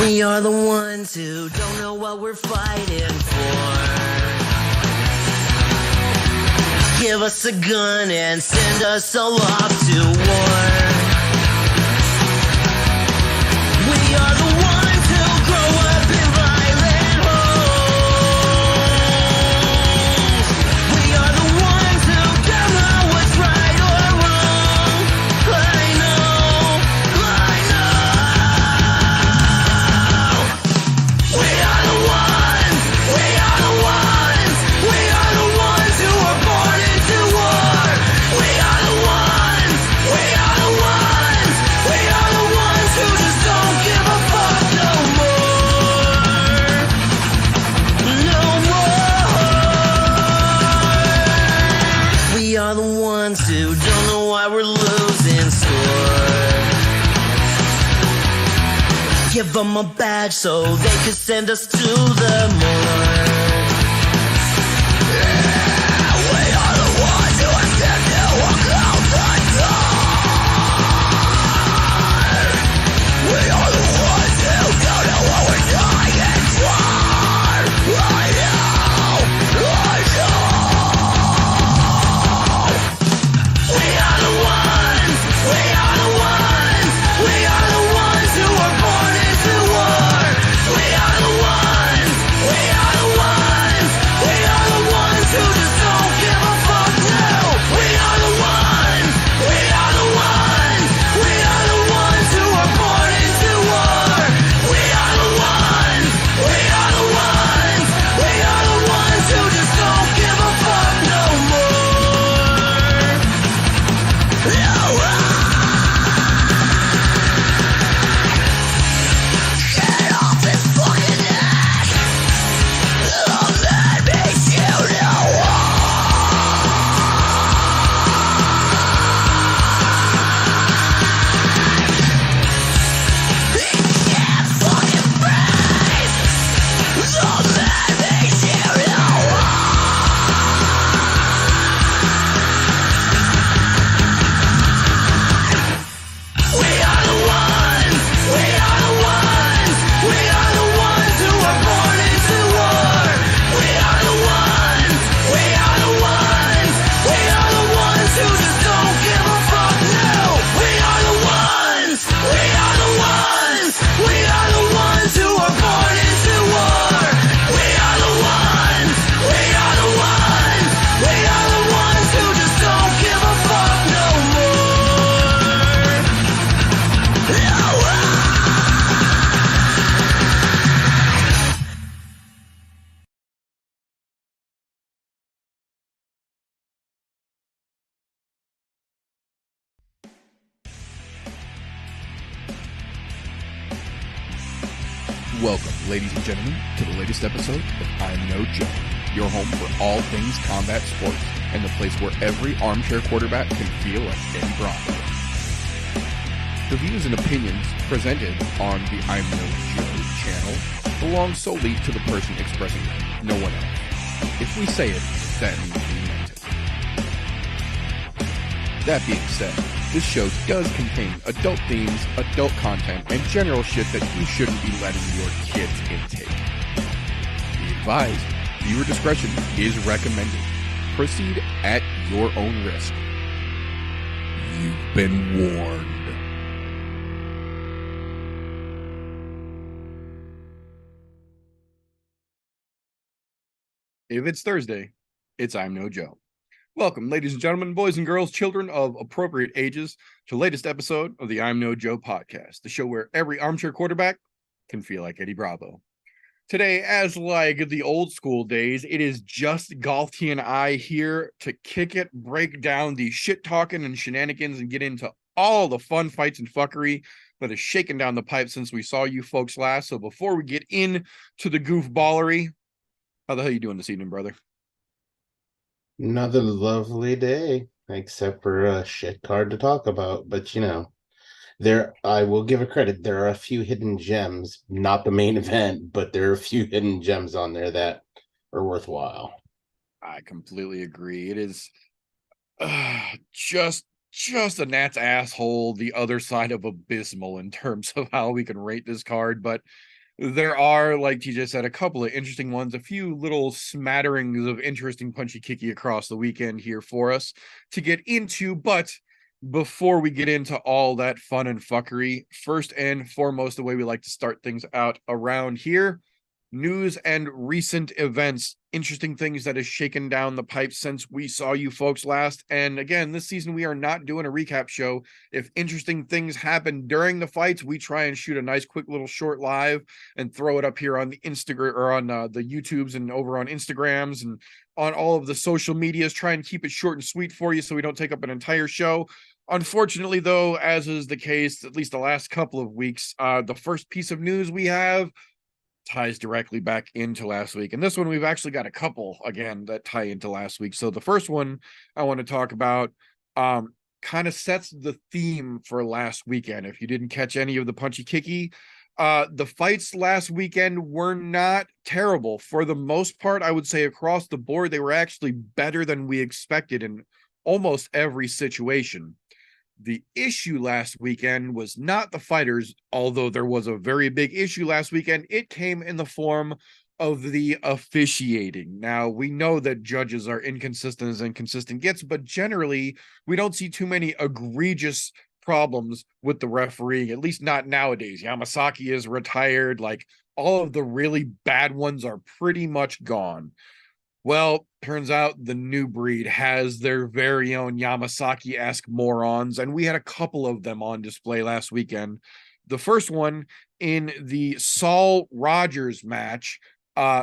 We are the ones who don't know what we're fighting for. Give us a gun and send us all off to war. We are the ones who grow up in violent homes. We are the ones who don't know what's right or wrong. I know. We are the ones who were born into war. We are the ones who just don't give a fuck no more. No more. We are the ones who don't know why we're losing score. Give them a badge so they could send us to the morgue. We are the ones who are scared to walk out the door. We are the ones who don't know what we're dying for. I know. We are the ones who were born into war. We are the ones who just don't give a fuck now. We are the ones who were born into war. We are the ones who just don't give a fuck no more. No more. Get off his fucking neck. Let me shoot you. He can't fucking breathe. So let me shoot you. We are the ones who were born into war. We are the ones who just don't give a fuck now. We are the ones who were born into war. We are the ones who just don't give a fuck no more. No. Welcome, ladies and gentlemen, to the latest episode of ImNoJoe, your home for all things combat sports and the place where every armchair quarterback can feel like Eddie Bravo. The views and opinions presented on the ImNoJoe channel belong solely to the person expressing them, no one else. If we say it, that means we meant it. That being said, this show does contain adult themes, adult content, and general shit that you shouldn't be letting your kids intake. Be advised, viewer discretion is recommended. Proceed at your own risk. You've been warned. If it's Thursday, it's ImNoJoe. Welcome, ladies and gentlemen, boys and girls, children of appropriate ages, to the latest episode of the ImNoJoe podcast, the show where every armchair quarterback can feel like Eddie Bravo. Today, as like the old school days, it is just Galti and I here to kick it, break down the shit talking and shenanigans, and get into all the fun fights and fuckery that has shaken down the pipe since we saw you folks last. So before we get into the goofballery, how the hell you doing this evening, brother? Another lovely day, except for a shit card to talk about. But I will give a credit. There are a few hidden gems, not the main event, but there are a few hidden gems on there that are worthwhile. I completely agree. It is just just a gnat's asshole, the other side of abysmal in terms of how we can rate this card. But there are, like TJ said, a couple of interesting ones, a few little smatterings of interesting punchy kicky across the weekend here for us to get into. But before we get into all that fun and fuckery, first and foremost, the way we like to start things out around here, news and recent events, interesting things that has shaken down the pipe since we saw you folks last. And again, this season we are not doing a recap show. If interesting things happen during the fights, we try and shoot a nice quick little short live and throw it up here on the Instagram or on the YouTubes and over on Instagrams and on all of the social medias. Try and keep it short and sweet for you so we don't take up an entire show. Unfortunately, though, as is the case, at least the last couple of weeks, the first piece of news we have ties directly back into last week. And this one, we've actually got a couple, again, that tie into last week. So the first one I want to talk about kind of sets the theme for last weekend. If you didn't catch any of the punchy kicky, the fights last weekend were not terrible. For the most part, I would say across the board, they were actually better than we expected in almost every situation. The issue last weekend was not the fighters, although there was a very big issue last weekend. It came in the form of the officiating. Now, we know that judges are inconsistent as inconsistent gets, but generally, we don't see too many egregious problems with the refereeing, at least not nowadays. Yamasaki is retired. Like, all of the really bad ones are pretty much gone. Well, turns out the new breed has their very own Yamasaki-esque morons, and we had a couple of them on display last weekend. The first one in the Saul Rogers match.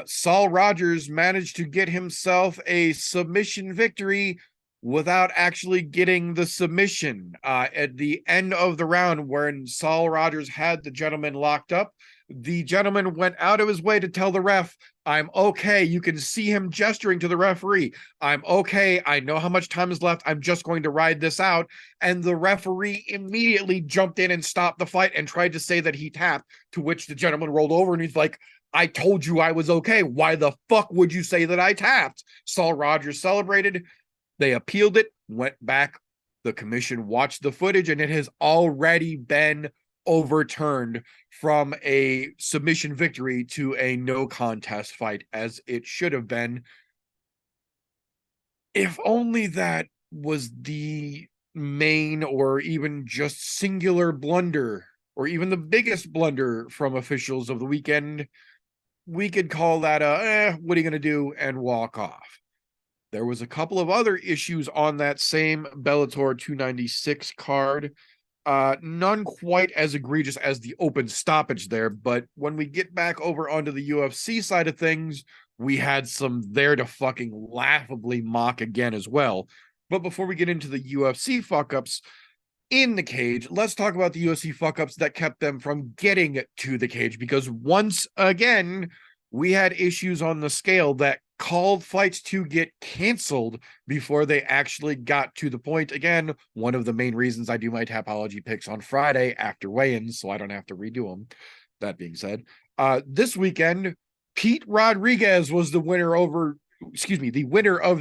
Saul Rogers managed to get himself a submission victory without actually getting the submission. At the end of the round, when Saul Rogers had the gentleman locked up, the gentleman went out of his way to tell the ref, I'm okay. You can see him gesturing to the referee. I'm okay. I know how much time is left. I'm just going to ride this out. And the referee immediately jumped in and stopped the fight and tried to say that he tapped, to which the gentleman rolled over and he's like, I told you I was okay. Why the fuck would you say that I tapped? Saul Rogers celebrated. They appealed it, went back. The commission watched the footage, and it has already been overturned from a submission victory to a no contest fight, as it should have been. If only that was the main or even just singular blunder, or even the biggest blunder from officials of the weekend, we could call that what are you going to do, and walk off. There was a couple of other issues on that same Bellator 296 card. None quite as egregious as the open stoppage there, but when we get back over onto the UFC side of things, we had some there to fucking laughably mock again as well. But before we get into the UFC fuck-ups in the cage, let's talk about the UFC fuck-ups that kept them from getting to the cage, because once again, we had issues on the scale that called fights to get canceled before they actually got to the point. Again, one of the main reasons I do my Tapology picks on Friday after weigh-ins, so I don't have to redo them. That being said, this weekend, Pete Rodriguez was the winner of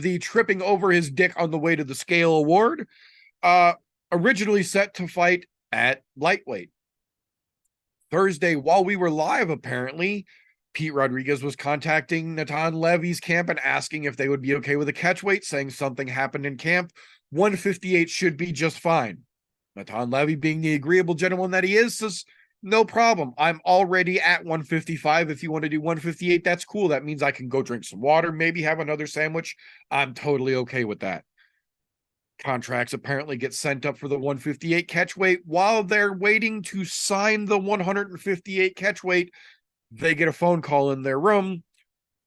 the tripping over his dick on the way to the scale award, originally set to fight at lightweight. Thursday, while we were live, apparently, Pete Rodriguez was contacting Natan Levy's camp and asking if they would be okay with a catchweight, saying something happened in camp. 158 should be just fine. Natan Levy, being the agreeable gentleman that he is, says, no problem. I'm already at 155. If you want to do 158, that's cool. That means I can go drink some water, maybe have another sandwich. I'm totally okay with that. Contracts apparently get sent up for the 158 catchweight. While they're waiting to sign the 158 catchweight, they get a phone call in their room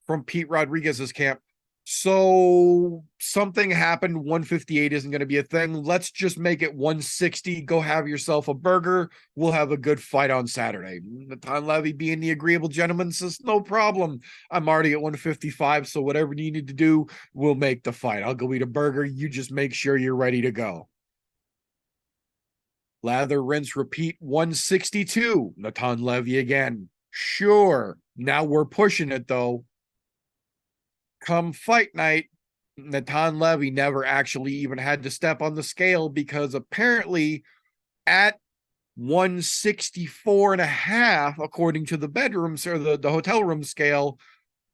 from Pete Rodriguez's camp. So something happened. 158 isn't going to be a thing. Let's just make it 160. Go have yourself a burger. We'll have a good fight on Saturday. Natan Levy, being the agreeable gentleman, says, no problem. I'm already at 155, so whatever you need to do, we'll make the fight. I'll go eat a burger. You just make sure you're ready to go. Lather, rinse, repeat, 162. Natan Levy again. Sure. Now we're pushing it, though. Come fight night, Natan Levy never actually even had to step on the scale because apparently at 164.5, according to the bedrooms or the hotel room scale,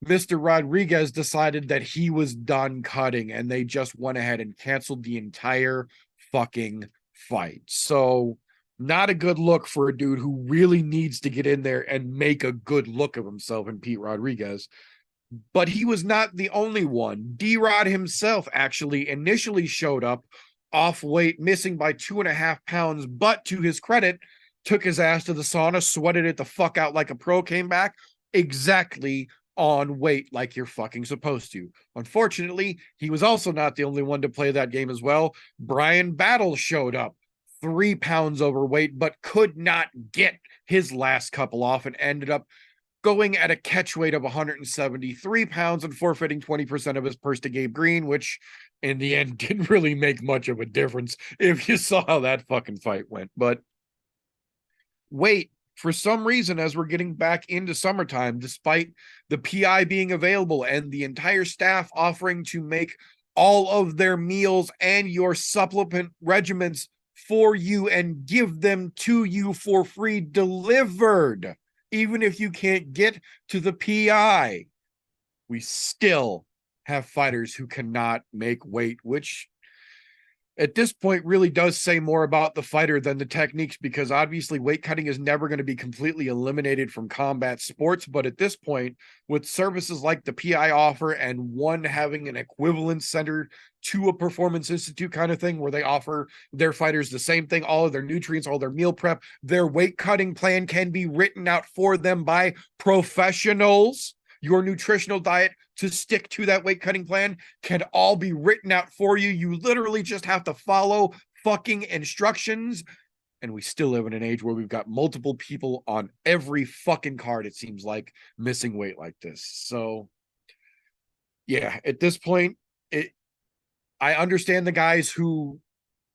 Mr. Rodriguez decided that he was done cutting and they just went ahead and canceled the entire fucking fight. So, not a good look for a dude who really needs to get in there and make a good look of himself in Pete Rodriguez. But he was not the only one. D-Rod himself actually initially showed up off weight, missing by 2.5 pounds, but to his credit, took his ass to the sauna, sweated it the fuck out like a pro, came back exactly on weight like you're fucking supposed to. Unfortunately, he was also not the only one to play that game as well. Brian Battle showed up 3 pounds overweight, but could not get his last couple off and ended up going at a catch weight of 173 pounds and forfeiting 20% of his purse to Gabe Green, which in the end didn't really make much of a difference if you saw how that fucking fight went. But wait, for some reason, as we're getting back into summertime, despite the PI being available and the entire staff offering to make all of their meals and your supplement regimens for you and give them to you for free delivered, even if you can't get to the PI, we still have fighters who cannot make weight, which at this point really does say more about the fighter than the techniques, because obviously weight cutting is never going to be completely eliminated from combat sports. But at this point, with services like the PI offer and one having an equivalent centered to a performance institute kind of thing where they offer their fighters the same thing, all of their nutrients, all their meal prep, their weight cutting plan can be written out for them by professionals. Your nutritional diet to stick to that weight cutting plan can all be written out for you. You literally just have to follow fucking instructions. And we still live in an age where we've got multiple people on every fucking card, it seems like, missing weight like this. So yeah, at this point, I understand the guys who,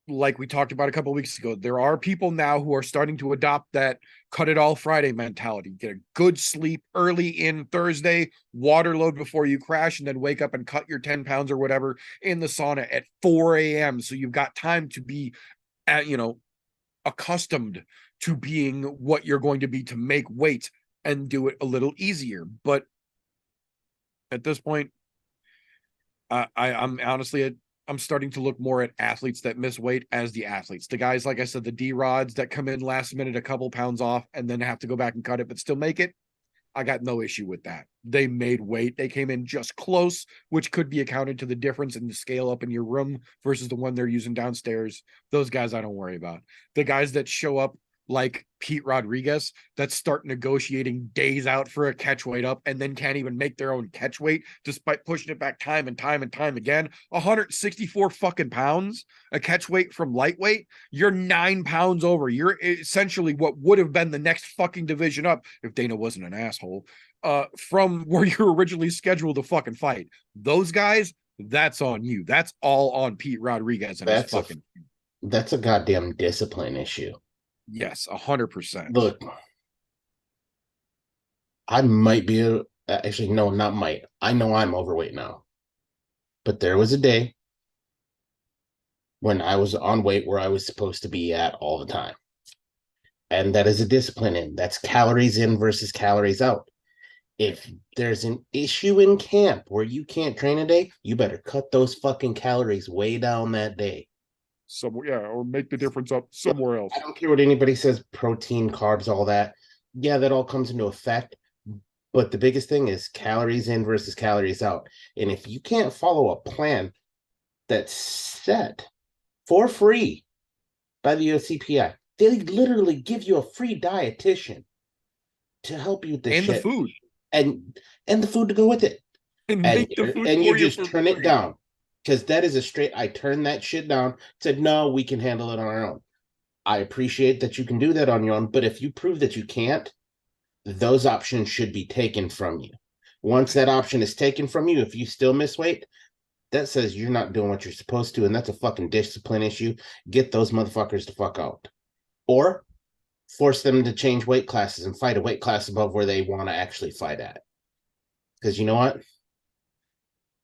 like we talked about a couple of weeks ago, there are people now who are starting to adopt that cut it all Friday mentality. Get a good sleep early in Thursday, water load before you crash, and then wake up and cut your 10 pounds or whatever in the sauna at 4 a.m. So you've got time to be accustomed to being what you're going to be to make weight and do it a little easier. But at this point, I'm honestly I'm starting to look more at athletes that miss weight as the athletes. The guys, like I said, the D-Rods that come in last minute, a couple pounds off, and then have to go back and cut it, but still make it. I got no issue with that. They made weight. They came in just close, which could be accounted to the difference in the scale up in your room versus the one they're using downstairs. Those guys I don't worry about. The guys that show up like Pete Rodriguez that start negotiating days out for a catch weight up and then can't even make their own catch weight despite pushing it back time and time and time again. 164 fucking pounds, a catch weight from lightweight. You're 9 pounds over. You're essentially what would have been the next fucking division up if Dana wasn't an asshole, from where you were originally scheduled to fucking fight. Those guys, that's on you. That's all on Pete Rodriguez and his fucking. That's a goddamn discipline issue. Yes, 100%. Look, I might be actually no, not might. I know I'm overweight now, but there was a day when I was on weight where I was supposed to be at all the time, and that is a discipline in. That's calories in versus calories out. If there's an issue in camp where you can't train a day, you better cut those fucking calories way down that day. Or make the difference up somewhere else. I don't care what anybody says, protein, carbs, all that. Yeah, that all comes into effect. But the biggest thing is calories in versus calories out. And if you can't follow a plan that's set for free by the USCPI, they literally give you a free dietitian to help you with this shit. The food. And the food to go with it. And you just turn it down. Because that is a straight, I turned that shit down, said, no, we can handle it on our own. I appreciate that you can do that on your own, but if you prove that you can't, those options should be taken from you. Once that option is taken from you, if you still miss weight, that says you're not doing what you're supposed to, and that's a fucking discipline issue. Get those motherfuckers to fuck out. Or force them to change weight classes and fight a weight class above where they want to actually fight at. Because you know what?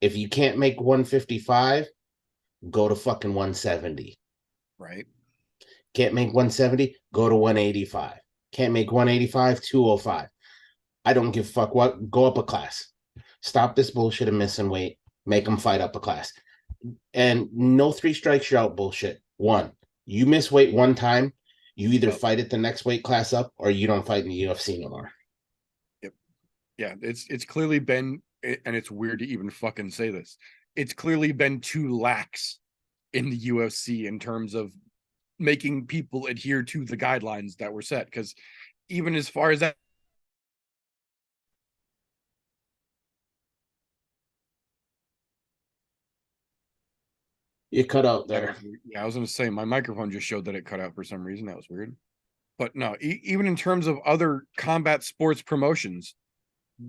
If you can't make 155, go to fucking 170. Right. Can't make 170, go to 185. Can't make 185, 205. I don't give a fuck what. Go up a class. Stop this bullshit of missing weight. Make them fight up a class. And no 3 strikes, you're out bullshit. 1, you miss weight 1 time, you either fight at the next weight class up or you don't fight in the UFC no more. Yep. Yeah, it's clearly been, and it's weird to even fucking say this, it's clearly been too lax in the UFC in terms of making people adhere to the guidelines that were set. Because even as far as that, You cut out there. yeah, I was going to say my microphone just showed that it cut out for some reason. That was weird. But no, even in terms of other combat sports promotions,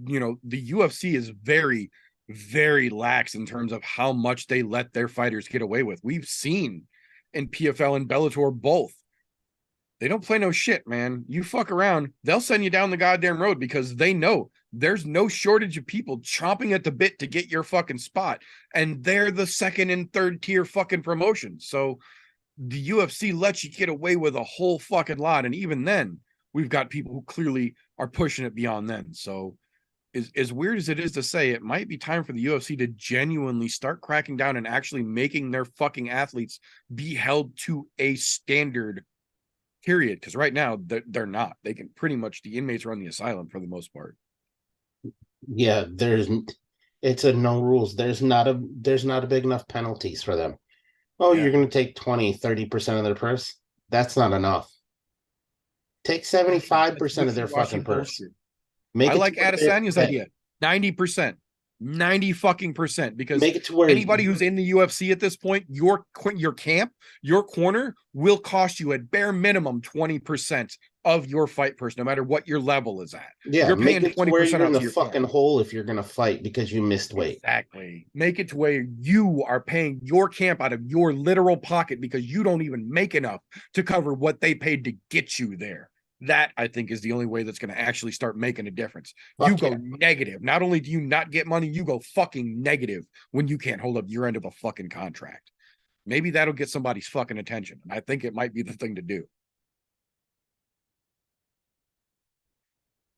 you know, the UFC is very, very lax in terms of how much they let their fighters get away with. We've seen in PFL and Bellator both. They don't play no shit, man. You fuck around, they'll send you down the goddamn road because they know there's no shortage of people chomping at the bit to get your fucking spot. And they're the 2nd and 3rd tier fucking promotion. So the UFC lets you get away with a whole fucking lot. And even then, we've got people who clearly are pushing it beyond then. So as weird as it is to say, it might be time for the UFC to genuinely start cracking down and actually making their fucking athletes be held to a standard, period. Because right now they're not. They can pretty much, the inmates run the asylum for the most part. Yeah, it's a no rules. There's not a big enough penalties for them. Oh, Yeah. You're going to take 20-30% of their purse? That's not enough. Take 75% of their fucking purse. I like Adesanya's idea. 90%. 90 fucking percent, because make it to where anybody who's in the UFC at this point, your camp, your corner will cost you at bare minimum 20% of your fight purse, no matter what your level is at. Yeah, you're make paying it to where you're in the fucking camp. hole if you're gonna fight because you missed weight. Exactly. Make it to where you are paying your camp out of your literal pocket because you don't even make enough to cover what they paid to get you there. That, I think, is the only way that's going to actually start making a difference. You go negative. Not only do you not get money, you go fucking negative when you can't hold up your end of a fucking contract. Maybe that'll get somebody's fucking attention. I think it might be the thing to do.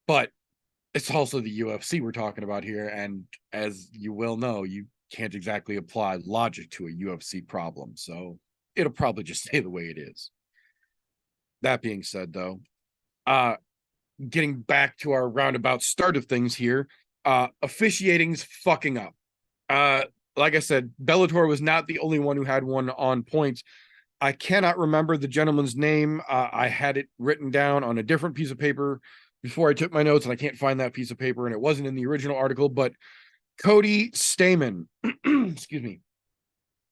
But it's also the UFC we're talking about here. And as you well know, you can't exactly apply logic to a UFC problem. So it'll probably just stay the way it is. That being said, though, getting back to our roundabout start of things here, officiating's fucking up. Like I said, Bellator was not the only one who had one on point. I cannot remember the gentleman's name. I had it written down on a different piece of paper before I took my notes, and I can't find that piece of paper, and it wasn't in the original article, but Cody Stamen, excuse me,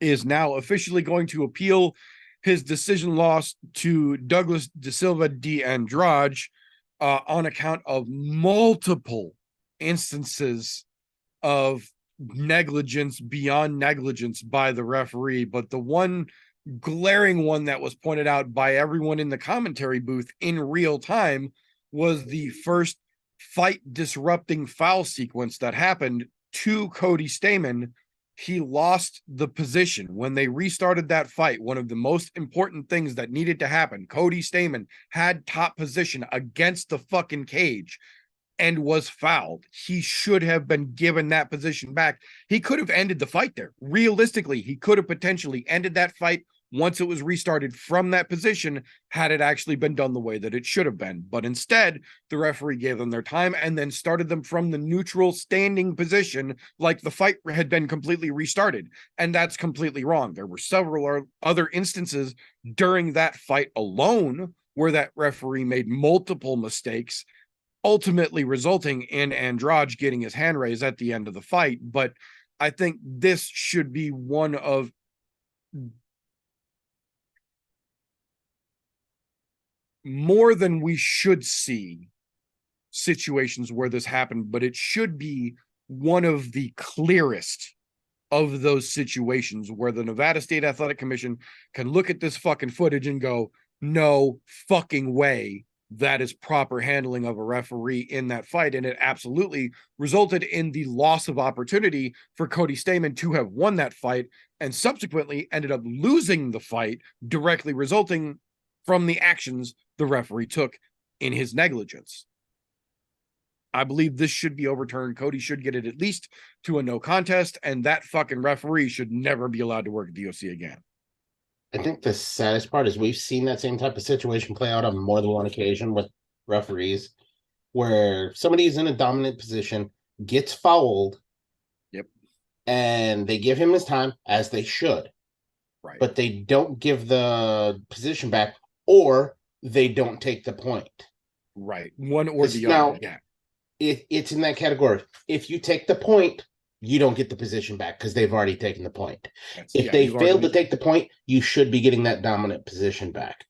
is now officially going to appeal his decision loss to Douglas Da Silva de Andrade on account of multiple instances of negligence beyond negligence by the referee. But the one glaring one that was pointed out by everyone in the commentary booth in real time was the first fight disrupting foul sequence that happened to Cody Stamen. He lost the position when they restarted that fight. One of the most important things that needed to happen, Cody Stamen had top position against the fucking cage and was fouled. He should have been given that position back. He could have ended the fight there. Realistically, he could have potentially ended that fight once it was restarted from that position, had it actually been done the way that it should have been. But instead, the referee gave them their time and then started them from the neutral standing position like the fight had been completely restarted. And that's completely wrong. There were several other instances during that fight alone where that referee made multiple mistakes, ultimately resulting in Andrade getting his hand raised at the end of the fight. But I think this should be one of more than we should see situations where this happened, but it should be one of the clearest of those situations where the Nevada State Athletic Commission can look at this fucking footage and go, no fucking way that is proper handling of a referee in that fight. And it absolutely resulted in the loss of opportunity for Cody Stamann to have won that fight, and subsequently ended up losing the fight, directly resulting from the actions the referee took in his negligence. I believe this should be overturned. Cody should get it at least to a no contest, and that fucking referee should never be allowed to work at the UFC again. I think the saddest part is we've seen that same type of situation play out on more than one occasion with referees, where somebody's in a dominant position, gets fouled, Yep. and they give him his time, as they should. Right. But they don't give the position back, or they don't take the point. Right. One or the Now, other. Yeah. It's in that category. If you take the point, you don't get the position back because they've already taken the point. If they failed to take the point, you should be getting that dominant position back.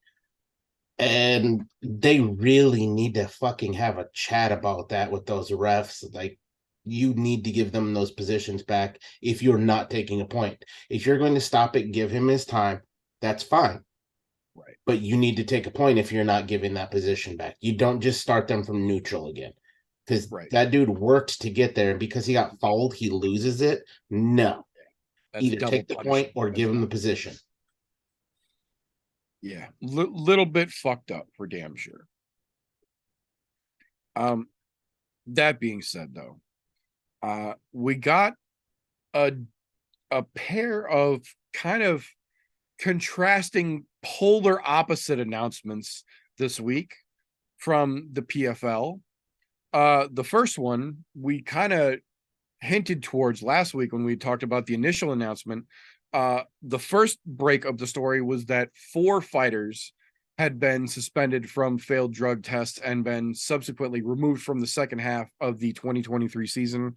And they really need to fucking have a chat about that with those refs. Like, you need to give them those positions back if you're not taking a point. If you're going to stop it, give him his time, that's fine. Right. But you need to take a point if you're not giving that position back. You don't just start them from neutral again. Because that dude worked to get there, and because he got fouled, he loses it. No. Either take the point or give him the position. Yeah. Little bit fucked up for damn sure. That being said, though, we got a pair of kind of contrasting polar opposite announcements this week from the PFL. The first one we kind of hinted towards last week when we talked about the initial announcement. The first break of the story was that 4 fighters had been suspended from failed drug tests and been subsequently removed from the second half of the 2023 season,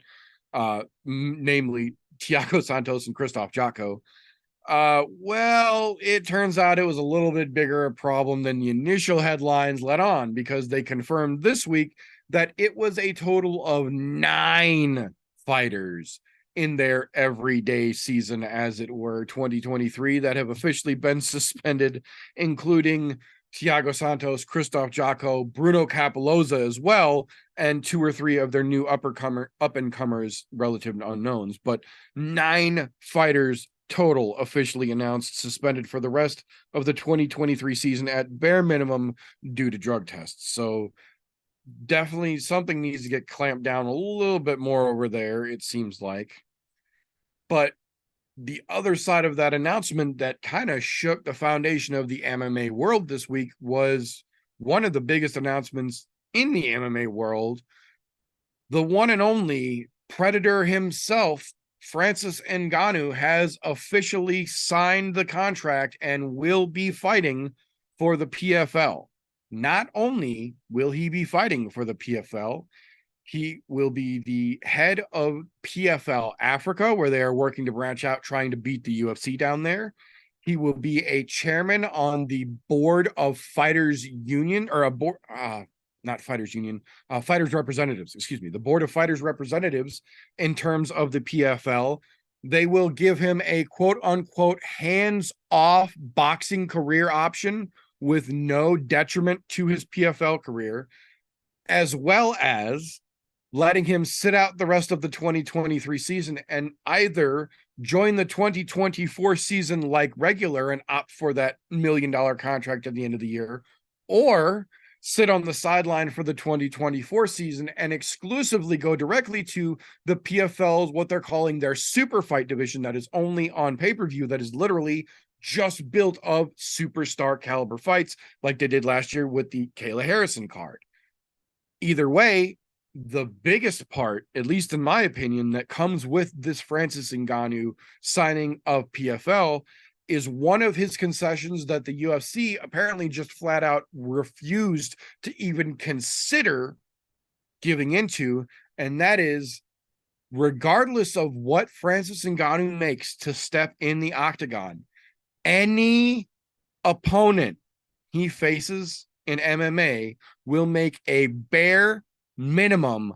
namely Thiago Santos and Christoph Jocko. Well, it turns out it was a little bit bigger a problem than the initial headlines let on, because they confirmed this week that it was a total of 9 fighters in their everyday season, as it were, 2023, that have officially been suspended, including Thiago Santos, Christoph Jocko, Bruno Capoloza as well, and 2 or 3 of their new up-and-comers, relative unknowns. But 9 fighters total officially announced suspended for the rest of the 2023 season at bare minimum due to drug tests. So definitely something needs to get clamped down a little bit more over there, it seems like. But the other side of that announcement that kind of shook the foundation of the MMA world this week was one of the biggest announcements in the MMA world. The one and only Predator himself, Francis Ngannou, has officially signed the contract and will be fighting for the PFL. Not only will he be fighting for the PFL, he will be the head of PFL Africa, where they are working to branch out, trying to beat the UFC down there. He will be a chairman on the board of Fighters Union, or a board, not Fighters Union, Fighters Representatives, excuse me, the board of Fighters Representatives in terms of the PFL. They will give him a quote unquote hands-off boxing career option with no detriment to his PFL career, as well as letting him sit out the rest of the 2023 season and either join the 2024 season like regular and opt for that $1 million contract at the end of the year, or sit on the sideline for the 2024 season and exclusively go directly to the PFL's, what they're calling their super fight division, that is only on pay-per-view, that is literally just built of superstar caliber fights like they did last year with the Kayla Harrison card. Either way, the biggest part, at least in my opinion, that comes with this Francis Ngannou signing of PFL is one of his concessions that the UFC apparently just flat out refused to even consider giving into, and that is, regardless of what Francis Ngannou makes to step in the octagon, any opponent he faces in MMA will make a bare minimum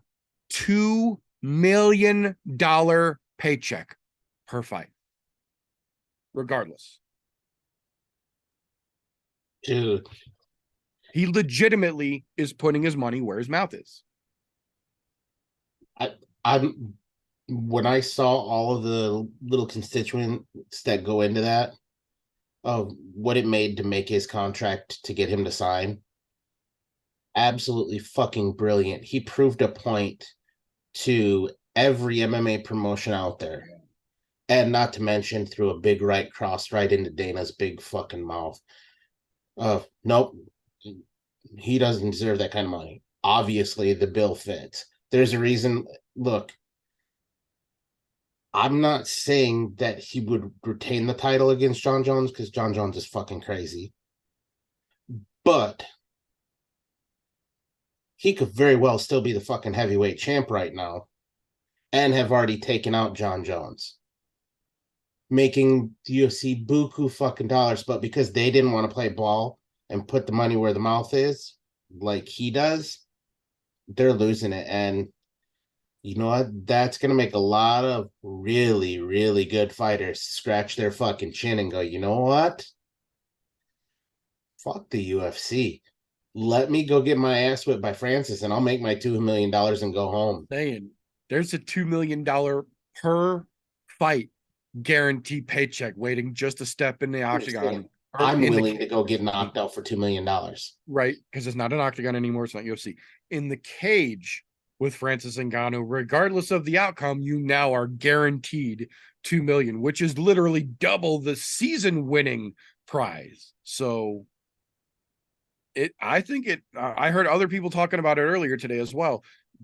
$2 million paycheck per fight, regardless. Dude, He legitimately is putting his money where his mouth is. I'm when I saw all of the little constituents that go into that of what it made to make his contract to get him to sign, absolutely fucking brilliant. He proved a point to every MMA promotion out there. And not to mention threw a big right cross right into Dana's big fucking mouth. Nope. He doesn't deserve that kind of money. Obviously, the bill fits. There's a reason. Look, I'm not saying that he would retain the title against John Jones because John Jones is fucking crazy. But he could very well still be the fucking heavyweight champ right now and have already taken out John Jones, making the UFC buku fucking dollars. But because they didn't want to play ball and put the money where the mouth is, like he does, they're losing it. And you know what? That's going to make a lot of really, really good fighters scratch their fucking chin and go, you know what? Fuck the UFC. Let me go get my ass whipped by Francis and I'll make my $2 million and go home. Saying there's a $2 million per fight guaranteed paycheck waiting just to step in the octagon. I'm willing to go get knocked out for $2 million. Right, because it's not an octagon anymore. It's not UFC. In the cage with Francis Ngannou, regardless of the outcome, you now are guaranteed $2 million, which is literally double the season-winning prize. So I heard other people talking about it earlier today as well.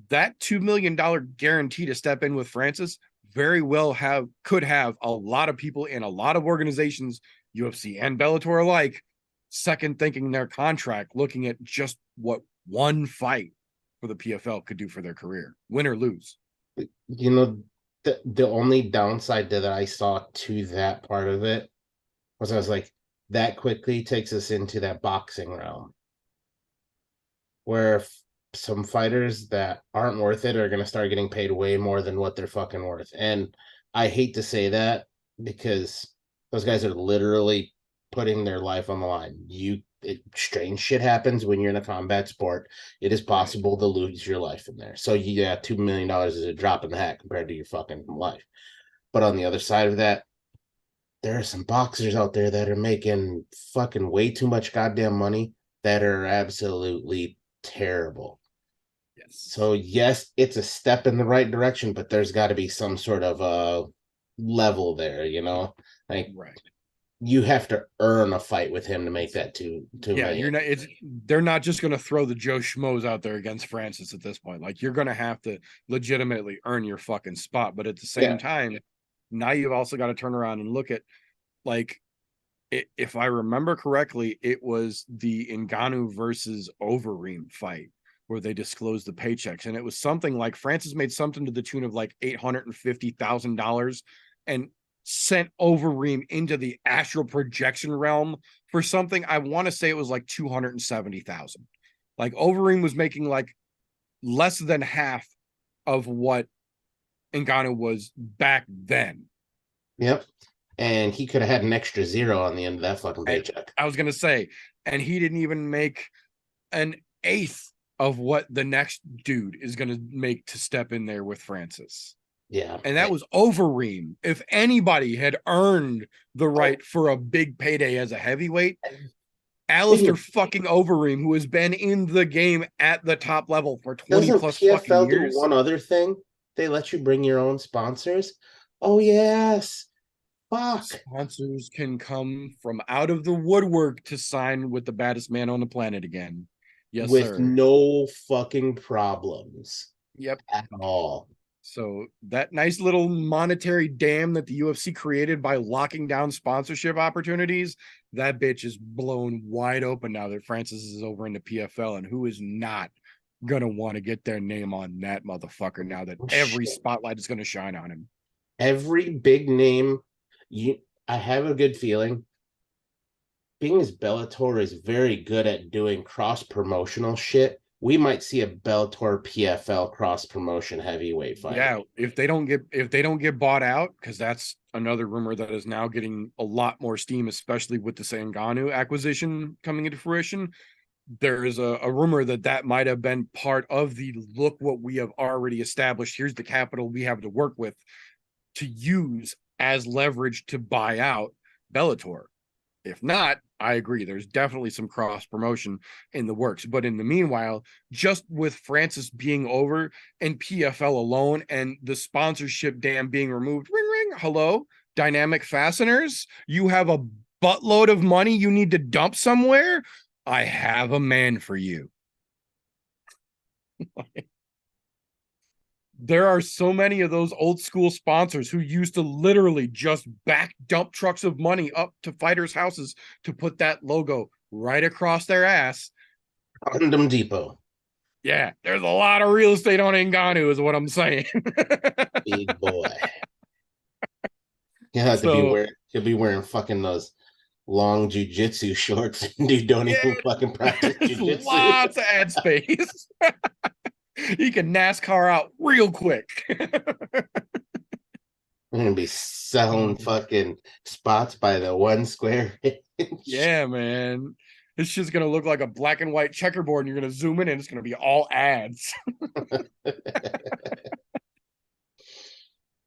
That $2 million guarantee to step in with Francis very well could have a lot of people in a lot of organizations, UFC and Bellator alike, second thinking their contract, looking at just what one fight for the PFL could do for their career, win or lose. You know, the only downside that I saw to that part of it was I was like, that quickly takes us into that boxing realm where some fighters that aren't worth it are going to start getting paid way more than what they're fucking worth. And I hate to say that because those guys are literally putting their life on the line. Strange shit happens when you're in a combat sport. It is possible to lose your life in there. So yeah, $2 million is a drop in the hat compared to your fucking life. But on the other side of that, there are some boxers out there that are making fucking way too much goddamn money that are absolutely terrible. Yes. So yes, it's a step in the right direction, but there's got to be some sort of a level there, you know? Like right. You have to earn a fight with him to make that two yeah, million. They're not just going to throw the Joe Schmoes out there against Francis at this point. Like, you're going to have to legitimately earn your fucking spot. But at the same time, now you've also got to turn around and look at, like, if I remember correctly, it was the Ngannou versus Overeem fight where they disclosed the paychecks. And it was something like Francis made something to the tune of like $850,000 and sent Overeem into the astral projection realm for something. I want to say it was like 270,000. Like, Overeem was making like less than half of what Ngannou was back then. Yep. And he could have had an extra zero on the end of that fucking paycheck. I was going to say, and he didn't even make an eighth of what the next dude is going to make to step in there with Francis. Yeah. And that was Overeem. If anybody had earned the right for a big payday as a heavyweight, Alistair fucking Overeem, who has been in the game at the top level for 20 plus PFL fucking years. Do one other thing? They let you bring your own sponsors? Oh, yes. Fuck. Sponsors can come from out of the woodwork to sign with the baddest man on the planet again. Yes, with sir. No fucking problems. Yep. At all. So that nice little monetary dam that the UFC created by locking down sponsorship opportunities, that bitch is blown wide open now that Francis is over in the PFL, and who is not gonna want to get their name on that motherfucker now that every spotlight is gonna shine on him. Every big name, I have a good feeling. Being as Bellator is very good at doing cross-promotional shit, we might see a Bellator PFL cross-promotion heavyweight fight. Yeah, if they don't get bought out, because that's another rumor that is now getting a lot more steam, especially with the Ngannou acquisition coming into fruition. there is a rumor that might have been part of the look what we have already established. Here's the capital we have to work with to use as leverage to buy out Bellator. If not, I agree. There's definitely some cross promotion in the works. But in the meanwhile, just with Francis being over and PFL alone and the sponsorship dam being removed, ring, ring, hello, Dynamic Fasteners, you have a buttload of money you need to dump somewhere. I have a man for you. There are so many of those old school sponsors who used to literally just back dump trucks of money up to fighters' houses to put that logo right across their ass. Condom Depot. Yeah, there's a lot of real estate on Ngannou, is what I'm saying. Big boy. He'll be wearing fucking those long jujitsu shorts, and you don't even fucking practice jujitsu. Lots of ad space. He can NASCAR out real quick. I'm gonna be selling fucking spots by the 1 square inch. Yeah, man. It's just gonna look like a black and white checkerboard, and you're gonna zoom in, and it's gonna be all ads.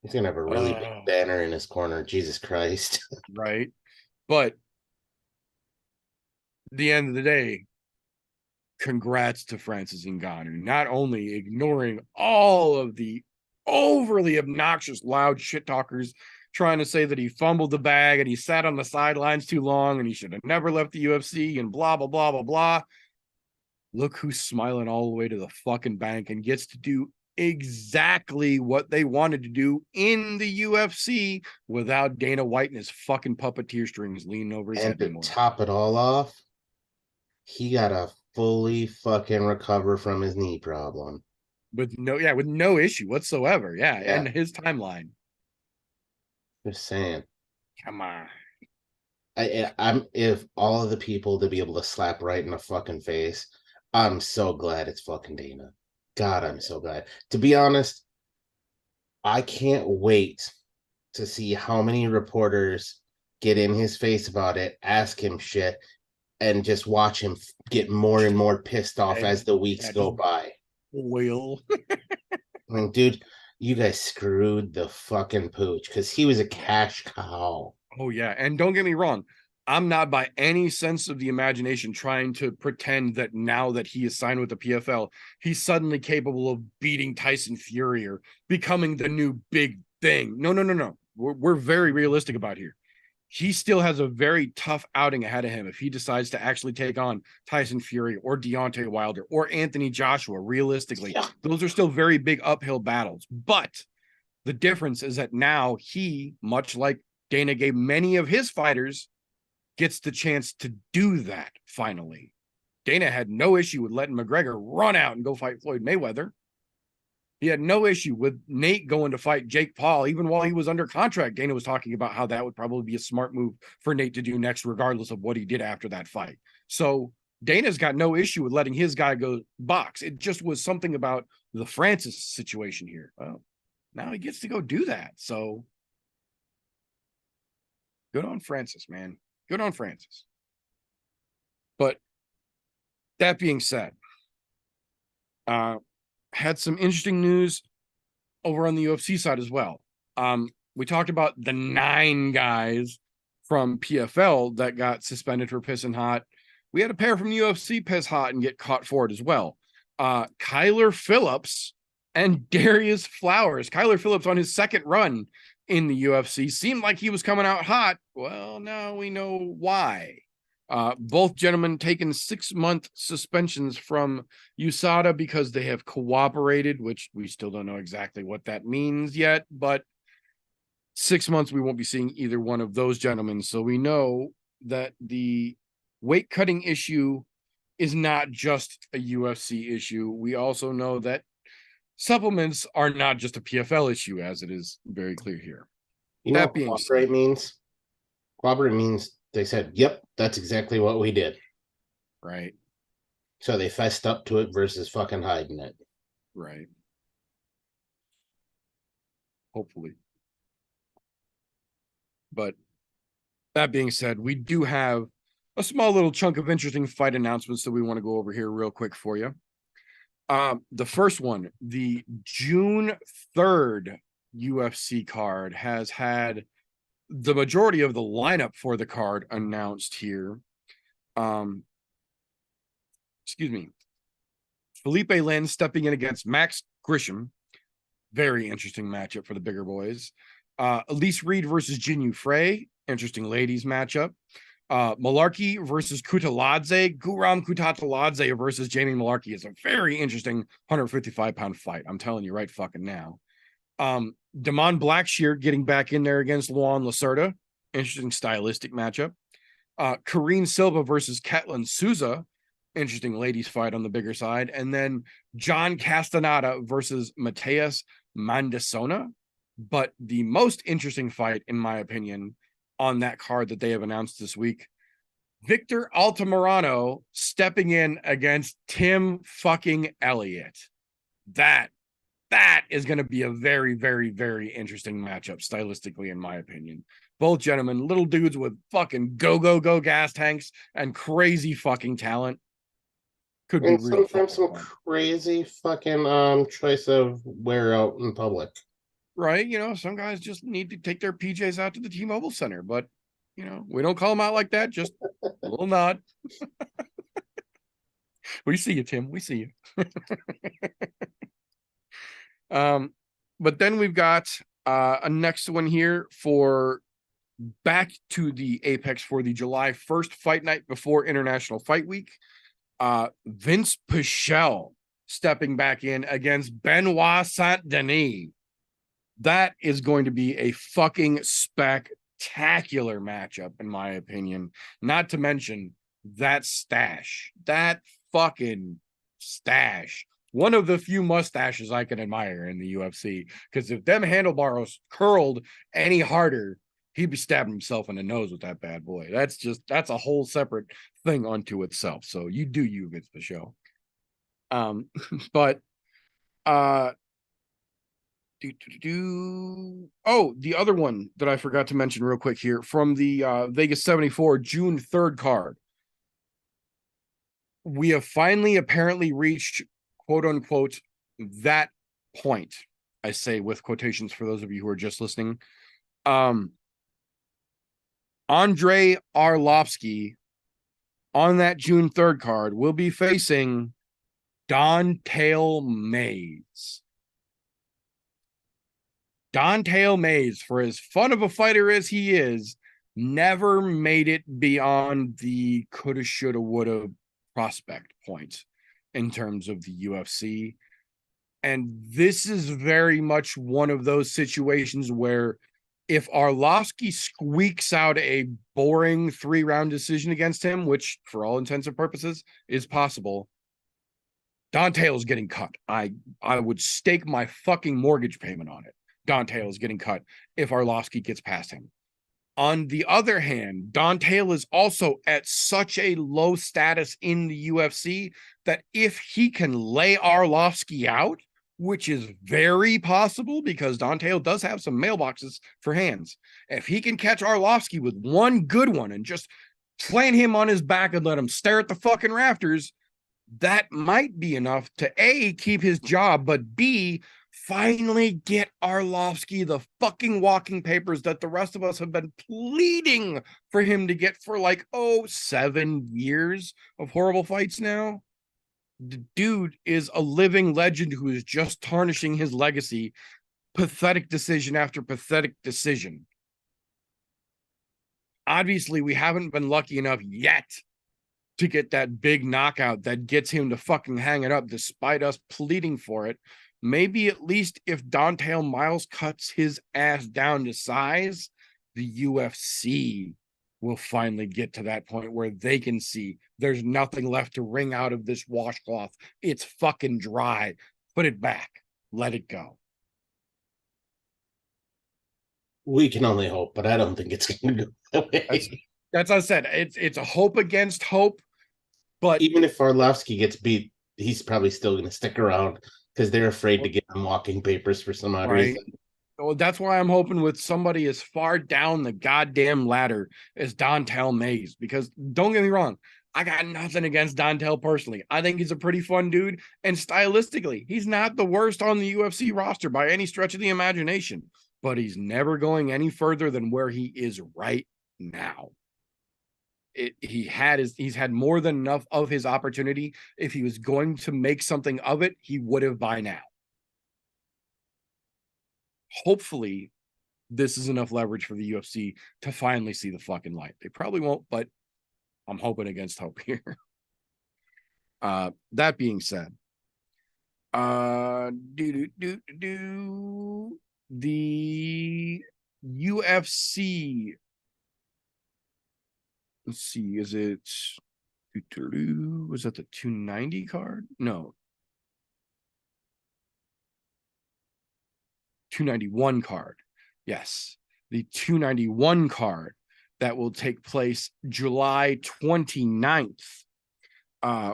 He's gonna have a really big banner in his corner. Jesus Christ. Right. But at the end of the day, congrats to Francis Ngannou, not only ignoring all of the overly obnoxious, loud shit talkers trying to say that he fumbled the bag and he sat on the sidelines too long and he should have never left the UFC and blah, blah, blah, blah, blah. Look who's smiling all the way to the fucking bank and gets to do exactly what they wanted to do in the UFC without Dana White and his fucking puppeteer strings leaning over his head anymore. To top it all off, he got to fully fucking recover from his knee problem. With no issue whatsoever. Yeah. And his timeline. Just saying. Come on. I'm if all of the people to be able to slap right in the fucking face, I'm so glad it's fucking Dana. God, I'm so glad. To be honest, I can't wait to see how many reporters get in his face about it, ask him shit, and just watch him get more and more pissed off as the weeks go by. Well, I mean, dude, you guys screwed the fucking pooch because he was a cash cow. Oh, yeah. And don't get me wrong. I'm not by any sense of the imagination trying to pretend that now that he is signed with the PFL, he's suddenly capable of beating Tyson Fury or becoming the new big thing. No. We're very realistic about here. He still has a very tough outing ahead of him if he decides to actually take on Tyson Fury or Deontay Wilder or Anthony Joshua. Realistically, those are still very big uphill battles. But the difference is that now he, much like Dana gave many of his fighters, gets the chance to do that finally. Dana had no issue with letting McGregor run out and go fight Floyd Mayweather. He had no issue with Nate going to fight Jake Paul. Even while he was under contract, Dana was talking about how that would probably be a smart move for Nate to do next, regardless of what he did after that fight. So Dana's got no issue with letting his guy go box. It just was something about the Francis situation here. Well, now he gets to go do that. So good on Francis, man. Good on Francis. But that being said, had some interesting news over on the UFC side as well. We talked about the 9 guys from PFL that got suspended for pissing hot. We had a pair from the UFC piss hot and get caught for it as well. Kyler Phillips and Darius Flowers. Kyler Phillips on his second run in the UFC seemed like he was coming out hot. Well, now we know why. Both gentlemen taken 6-month suspensions from USADA because they have cooperated, which we still don't know exactly what that means yet, but 6 months we won't be seeing either one of those gentlemen. So we know that the weight cutting issue is not just a UFC issue. We also know that supplements are not just a PFL issue, as it is very clear here. You know what cooperate means? Cooperate means they said, yep, that's exactly what we did. Right. So they fessed up to it versus fucking hiding it. Right. Hopefully. But that being said, we do have a small little chunk of interesting fight announcements that we want to go over here real quick for you. The first one, the June 3rd UFC card, has had the majority of the lineup for the card announced here. Excuse me. Felipe Lin stepping in against Max Grisham. Very interesting matchup for the bigger boys. Elise Reed versus Jinyu Frey. Interesting ladies matchup. Malarkey versus Kutaladze. Guram Kutaladze versus Jamie Malarkey is a very interesting 155-pound fight. I'm telling you right fucking now. Damon Blackshear getting back in there against Luan Lacerda. Interesting stylistic matchup. Karine Silva versus Ketlin Souza. Interesting ladies fight on the bigger side. And then John Castaneda versus Mateus Mandisona. But the most interesting fight, in my opinion, on that card that they have announced this week, Victor Altamirano stepping in against Tim fucking Elliott. That is going to be a very, very, very interesting matchup stylistically, in my opinion. Both gentlemen, little dudes with fucking go gas tanks and crazy fucking talent. Could be real sometimes some crazy fucking choice of wear out in public. Right, you know, some guys just need to take their PJs out to the T-Mobile Center, but you know, we don't call them out like that. Just a little nod. We see you, Tim. We see you. But then we've got a next one here for back to the Apex for the July 1st fight night before International Fight Week. Vince Pichel stepping back in against Benoit Saint-Denis. That is going to be a fucking spectacular matchup, in my opinion. Not to mention that stash. That fucking stash. One of the few mustaches I can admire in the UFC. Because if them handlebars curled any harder, he'd be stabbing himself in the nose with that bad boy. That's a whole separate thing unto itself. So you do you, Vince Pichel. But oh, the other one that I forgot to mention real quick here from the Vegas 74 June 3rd card. We have finally apparently reached, quote unquote, that point. I say with quotations for those of you who are just listening. Andrei Arlovsky on that June 3rd card will be facing Don'Tale Mayes. Don'Tale Mayes, for as fun of a fighter as he is, never made it beyond the coulda, shoulda, woulda prospect point in terms of the UFC. And this is very much one of those situations where if Arlovsky squeaks out a boring 3-round decision against him, which for all intents and purposes is possible, Don'Tale is getting cut. I would stake my fucking mortgage payment on it. Don'Tale is getting cut if Arlovsky gets past him. On the other hand, Don'Tale is also at such a low status in the UFC that if he can lay Arlovsky out, which is very possible because Don'Tale does have some mailboxes for hands. If he can catch Arlovsky with one good one and just plant him on his back and let him stare at the fucking rafters, that might be enough to A, keep his job, but B, finally get Arlovsky the fucking walking papers that the rest of us have been pleading for him to get for 7 years of horrible fights now. The dude is a living legend who is just tarnishing his legacy, pathetic decision after pathetic decision. Obviously, we haven't been lucky enough yet to get that big knockout that gets him to fucking hang it up despite us pleading for it. Maybe at least if Don'Tale Miles cuts his ass down to size, the UFC will finally get to that point where they can see there's nothing left to wring out of this washcloth. It's fucking dry. Put it back. Let it go. We can only hope, but I don't think it's going to go that way. That's what I said. It's a hope against hope. But even if Arlovsky gets beat, he's probably still going to stick around because they're afraid to give him walking papers for some odd reason. Well, that's why I'm hoping with somebody as far down the goddamn ladder as Dontel Mays, because don't get me wrong, I got nothing against Dontel personally. I think he's a pretty fun dude, and stylistically, he's not the worst on the UFC roster by any stretch of the imagination, but he's never going any further than where he is right now. He's had more than enough of his opportunity. If he was going to make something of it, he would have by now. Hopefully this is enough leverage for the UFC to finally see the fucking light. They probably won't, but I'm hoping against hope here. That being said, the UFC, let's see, is it, was that the 290 card? No, 291 card. Yes, the 291 card that will take place July 29th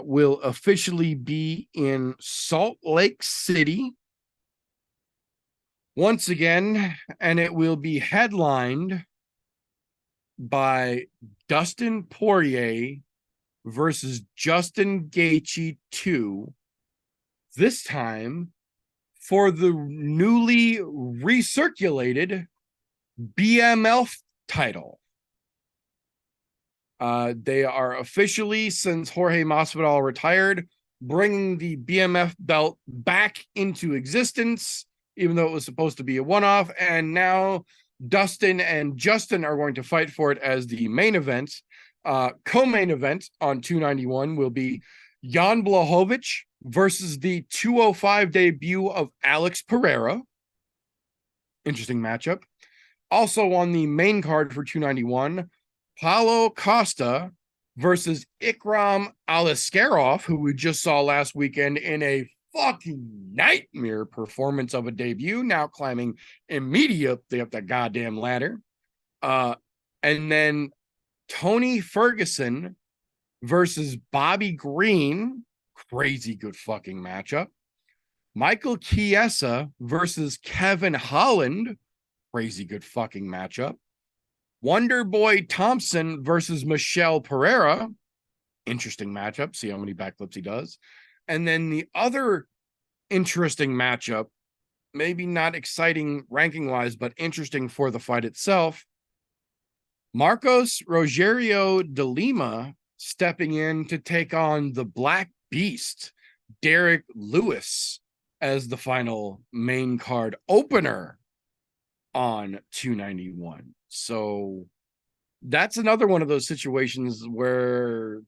will officially be in Salt Lake City once again, and it will be headlined by Dustin Poirier versus Justin Gaethje 2, this time for the newly recirculated BMF title. They are officially, since Jorge Masvidal retired, bringing the BMF belt back into existence, even though it was supposed to be a one-off, and now Dustin and Justin are going to fight for it as the main event. Co-main event on 291 will be Jan Blachowicz versus the 205 debut of Alex Pereira. Interesting matchup. Also on the main card for 291, Paulo Costa versus Ikram Aliskerov, who we just saw last weekend in a fucking nightmare performance of a debut, now climbing immediately up the goddamn ladder. And then Tony Ferguson versus Bobby Green, crazy good fucking matchup. Michael Chiesa versus Kevin Holland, crazy good fucking matchup. Wonder Boy Thompson versus Michelle Pereira, interesting matchup. See how many backflips he does. And then the other interesting matchup, maybe not exciting ranking wise, but interesting for the fight itself. Marcos Rogerio de Lima stepping in to take on the Black Beast, Derek Lewis, as the final main card opener on 291. So that's another one of those situations where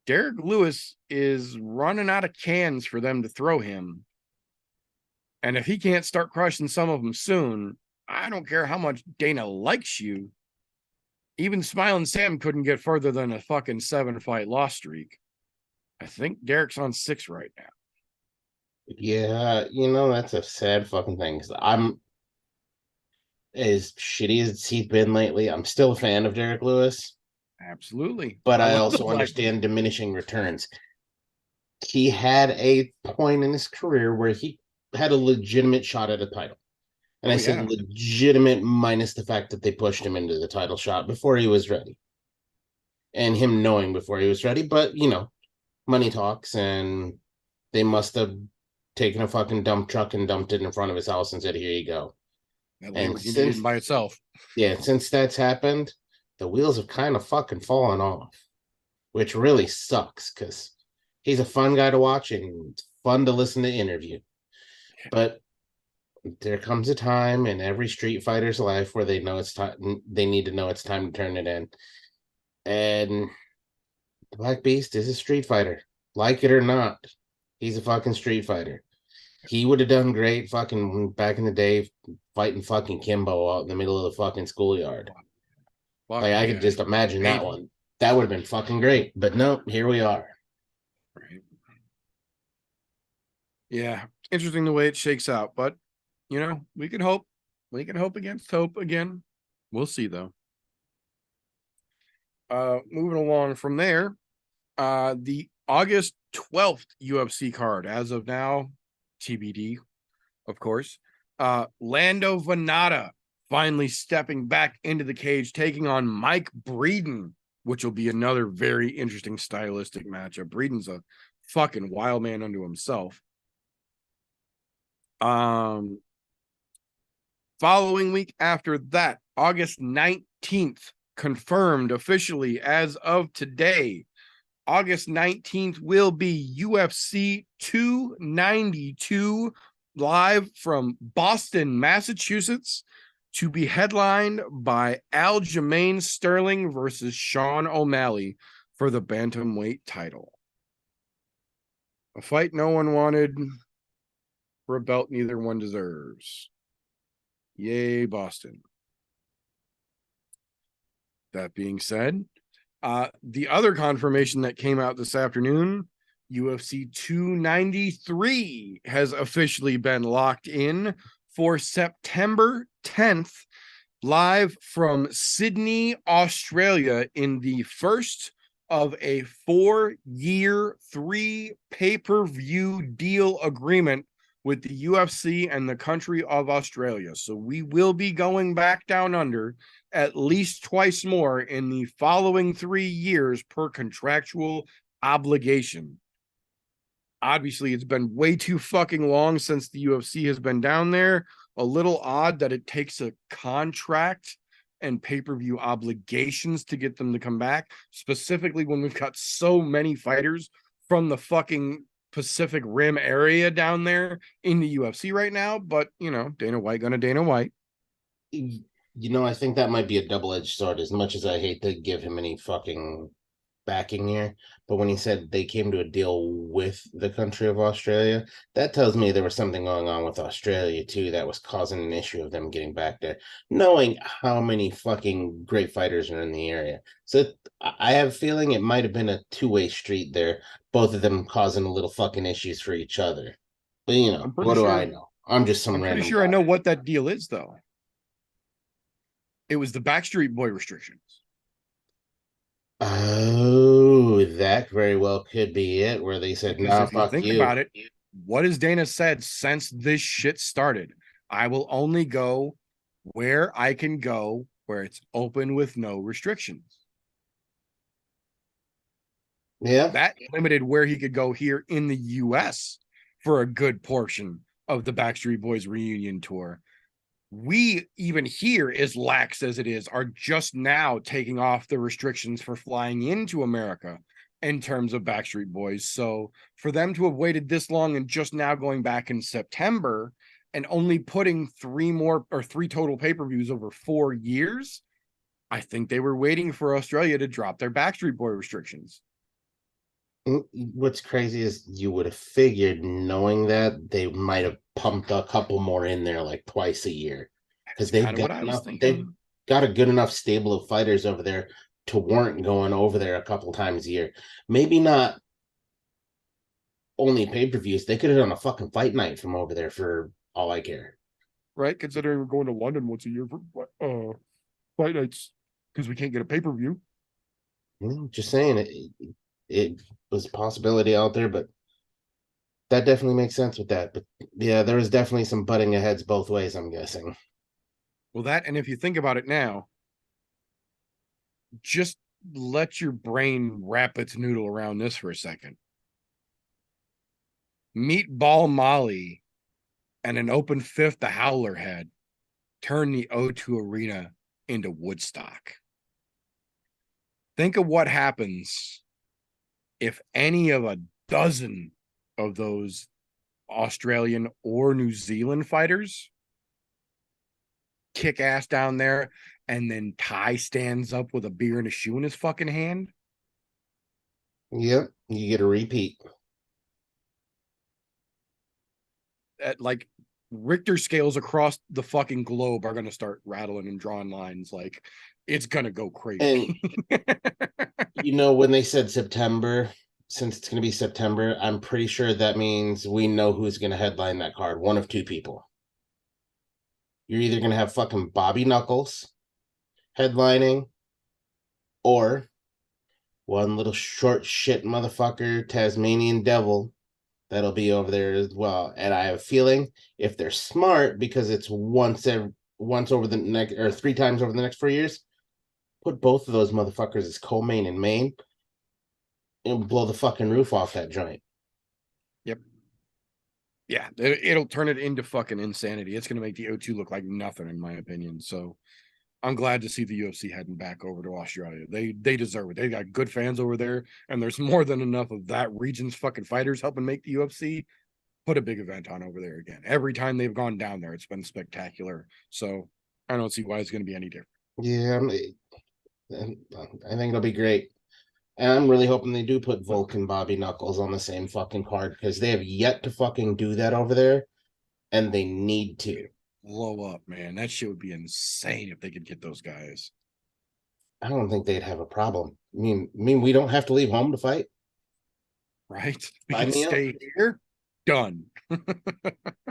Derek Lewis is running out of cans for them to throw him. And if he can't start crushing some of them soon, I don't care how much Dana likes you. Even Smiling Sam couldn't get further than a fucking 7-fight loss streak. I think Derek's on 6 right now. Yeah, that's a sad fucking thing. 'Cause I'm, as shitty as he's been lately, I'm still a fan of Derek Lewis. Absolutely. But I also understand diminishing returns. He had a point in his career where he had a legitimate shot at a title. And I said legitimate minus the fact that they pushed him into the title shot before he was ready. And him knowing before he was ready. But, money talks, and they must have taken a fucking dump truck and dumped it in front of his house and said, here you go. And since, by itself. Yeah, since that's happened, the wheels have kind of fucking fallen off, which really sucks because he's a fun guy to watch and it's fun to listen to interview. But there comes a time in every Street Fighter's life where they know it's time. They need to know it's time to turn it in. And the Black Beast is a Street Fighter, like it or not. He's a fucking Street Fighter. He would have done great fucking back in the day fighting fucking Kimbo out in the middle of the fucking schoolyard. I could just imagine that one. That would have been fucking great. But no, here we are. Right. Yeah, interesting the way it shakes out. But, we can hope. We can hope against hope again. We'll see, though. Moving along from there, the August 12th UFC card, as of now, TBD, of course. Lando Venata finally stepping back into the cage, taking on Mike Breeden, which will be another very interesting stylistic matchup. Breeden's a fucking wild man unto himself. Following week after that, August 19th, confirmed officially as of today. August 19th will be UFC 292 live from Boston, Massachusetts, to be headlined by Aljamain Sterling versus Sean O'Malley for the bantamweight title. A fight no one wanted for a belt neither one deserves. Yay, Boston. That being said, the other confirmation that came out this afternoon, UFC 293 has officially been locked in for September 10th, live from Sydney, Australia, in the first of a 4-year, 3 pay-per-view deal agreement with the UFC and the country of Australia. So we will be going back down under at least twice more in the following 3 years per contractual obligation. Obviously, it's been way too fucking long since the UFC has been down there. A little odd that it takes a contract and pay-per-view obligations to get them to come back, specifically when we've got so many fighters from the fucking Pacific Rim area down there in the UFC right now. But, you know, Dana White gonna Dana White. I think that might be a double-edged sword, as much as I hate to give him any fucking backing here. But when he said they came to a deal with the country of Australia, that tells me there was something going on with Australia too that was causing an issue of them getting back there, knowing how many fucking great fighters are in the area. So I have a feeling it might have been a two-way street there, both of them causing a little fucking issues for each other. But what do I know? I'm just some random pretty sure guy. I know what that deal is, though. It was the Backstreet Boy restrictions. Oh, that very well could be it, where they said, Because "Nah, if you fuck think you." about it, what has Dana said since this shit started? I will only go where I can go, where it's open with no restrictions. Yeah. That limited where he could go here in the US for a good portion of the Backstreet Boys reunion tour. We, even here, as lax as it is, are just now taking off the restrictions for flying into America in terms of Backstreet Boys. So for them to have waited this long and just now going back in September and only putting 3 total pay-per-views over 4 years, I think they were waiting for Australia to drop their Backstreet Boy restrictions. What's crazy is you would have figured, knowing that, they might have pumped a couple more in there like twice a year, because they've got a good enough stable of fighters over there to warrant going over there a couple times a year. Maybe not only pay-per-views. They could have done a fucking fight night from over there for all I care. Right? Considering we're going to London once a year for fight nights because we can't get a pay-per-view. Just saying, it was a possibility out there, but that definitely makes sense with that. But yeah, there was definitely some butting of heads both ways, I'm guessing. Well, that, and if you think about it now, just let your brain wrap its noodle around this for a second. Meatball Molly and an open fifth the Howler had turned the O2 Arena into Woodstock. Think of what happens if any of a dozen of those Australian or New Zealand fighters kick ass down there, and then Ty stands up with a beer and a shoe in his fucking hand. Yep, you get a repeat. Like, Richter scales across the fucking globe are going to start rattling and drawing lines. Like, it's going to go crazy. And when they said September, since it's going to be September, I'm pretty sure that means we know who's going to headline that card. One of two people. You're either going to have fucking Bobby Knuckles headlining, or one little short shit motherfucker, Tasmanian Devil, that'll be over there as well. And I have a feeling if they're smart, because it's once over the next, or 3 times over the next 4 years, put both of those motherfuckers as co-main and main and blow the fucking roof off that joint. Yep. Yeah, it'll turn it into fucking insanity. It's going to make the O2 look like nothing, in my opinion. So I'm glad to see the UFC heading back over to Australia. They deserve it. They got good fans over there, and there's more than enough of that region's fucking fighters helping make the UFC. Put a big event on over there again. Every time they've gone down there, it's been spectacular. So I don't see why it's going to be any different. Yeah, I think it'll be great. And I'm really hoping they do put Volk and Bobby Knuckles on the same fucking card, because they have yet to fucking do that over there, and they need to. Blow up, man. That shit would be insane if they could get those guys. I don't think they'd have a problem. I mean, we don't have to leave home to fight. Right? We Buy can me out. stay here. Done.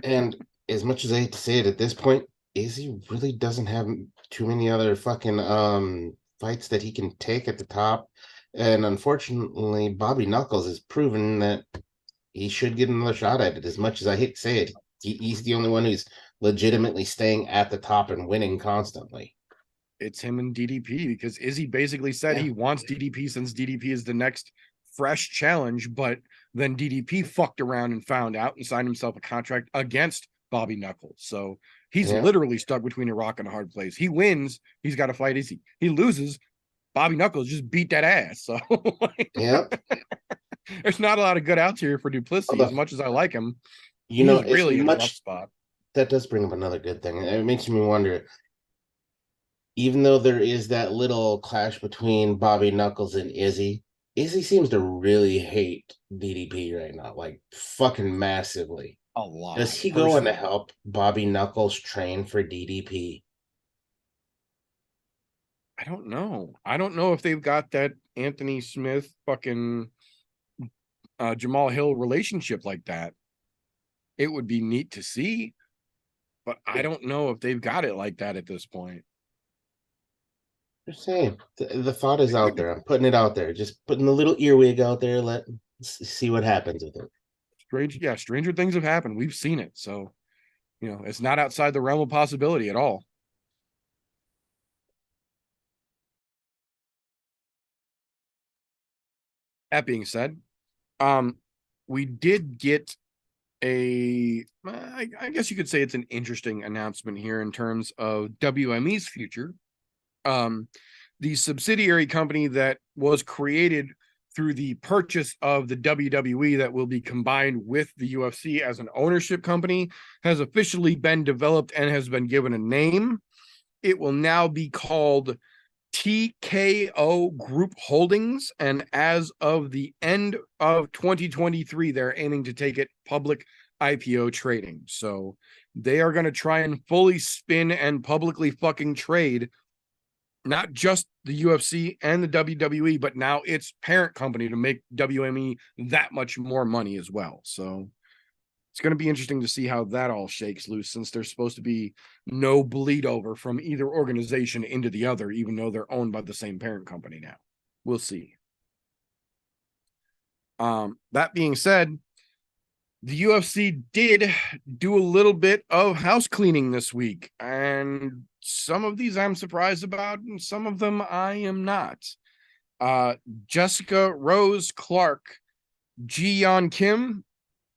And as much as I hate to say it at this point, Izzy really doesn't have too many other fucking fights that he can take at the top. And unfortunately, Bobby Knuckles has proven that he should get another shot at it. As much as I hate to say it, he's the only one who's legitimately staying at the top and winning constantly. It's him and DDP, because Izzy basically said he wants DDP since DDP is the next fresh challenge, but then DDP fucked around and found out and signed himself a contract against Bobby Knuckles. So he's literally stuck between a rock and a hard place. He wins, he's got to fight Izzy. He loses, Bobby Knuckles just beat that ass. So there's not a lot of good outs here for Duplessis. As much as I like him, you know, he's really in a rough spot. That does bring up another good thing. It makes me wonder, even though there is that little clash between Bobby Knuckles and Izzy seems to really hate DDP right now, like fucking massively. A lot. Does he go in to help Bobby Knuckles train for DDP? I don't know. I don't know if they've got that Anthony Smith fucking Jamal Hill relationship like that. It would be neat to see, but I don't know if they've got it like that at this point. Just saying, the thought is out there. I'm putting it out there. Just putting the little earwig out there. Let's see what happens with it. Stranger things have happened. We've seen it. So, it's not outside the realm of possibility at all. That being said, we did get I guess you could say it's an interesting announcement here in terms of WME's future. The subsidiary company that was created through the purchase of the WWE that will be combined with the UFC as an ownership company has officially been developed and has been given a name. It will now be called TKO Group Holdings, and as of the end of 2023, they're aiming to take it public IPO trading. So they are going to try and fully spin and publicly fucking trade not just the UFC and the WWE, but now its parent company to make WME that much more money as well. So it's going to be interesting to see how that all shakes loose, since there's supposed to be no bleed over from either organization into the other, even though they're owned by the same parent company now. We'll see. That being said, the UFC did do a little bit of house cleaning this week, and some of these I'm surprised about, and some of them I am not. Jessica Rose Clark, Ji-Yeon Kim,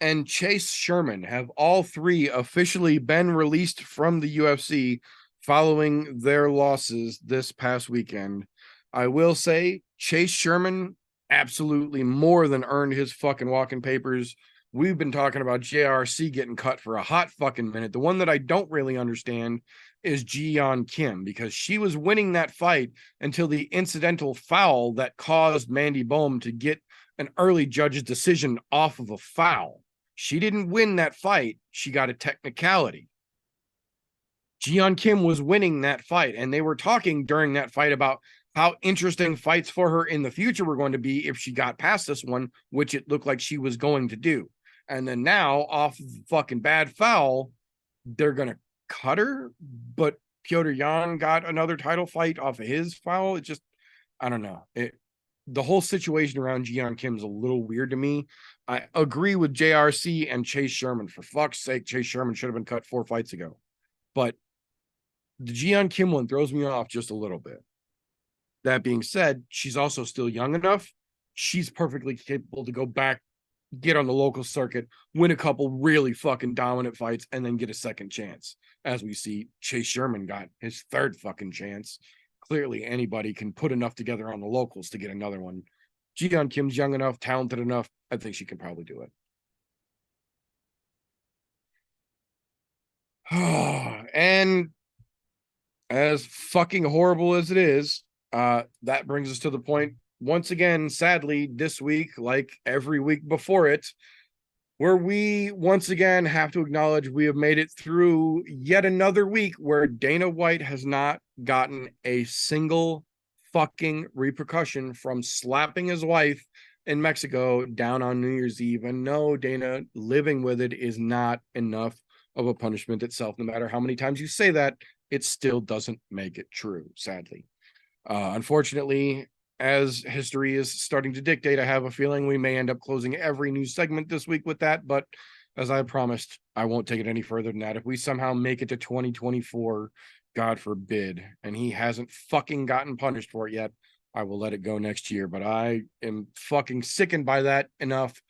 and Chase Sherman have all three officially been released from the UFC following their losses this past weekend. I will say Chase Sherman absolutely more than earned his fucking walking papers. We've been talking about JRC getting cut for a hot fucking minute. The one that I don't really understand is Ji-Yeon Kim, because she was winning that fight until the incidental foul that caused Mandy Bohm to get an early judge's decision off of a foul. She didn't win that fight. She got a technicality. Ji-Yeon Kim was winning that fight, and they were talking during that fight about how interesting fights for her in the future were going to be if she got past this one, which it looked like she was going to do. And then now, off fucking bad foul, they're going to cut her, but Petr Yan got another title fight off of his foul. It just, I don't know. the whole situation around Jiyeon Kim's a little weird to me. I agree with JRC and Chase Sherman. For fuck's sake, Chase Sherman should have been cut 4 fights ago. But the Jiyeon Kim one throws me off just a little bit. That being said, she's also still young enough. She's perfectly capable to go back, get on the local circuit, win a couple really fucking dominant fights, and then get a second chance. As we see, Chase Sherman got his 3rd fucking chance. Clearly, anybody can put enough together on the locals to get another one. Jiyeon Kim's young enough, talented enough. I think she can probably do it. And as fucking horrible as it is, that brings us to the point, once again, sadly, this week, like every week before it, where we once again have to acknowledge we have made it through yet another week where Dana White has not gotten a single fucking repercussion from slapping his wife in Mexico down on New Year's Eve. And no, Dana, living with it is not enough of a punishment itself. No matter how many times you say that, it still doesn't make it true, sadly. Unfortunately, as history is starting to dictate, I have a feeling we may end up closing every news segment this week with that. But as I promised, I won't take it any further than that. If we somehow make it to 2024, God forbid, and he hasn't fucking gotten punished for it yet, I will let it go next year. But I am fucking sickened by that enough.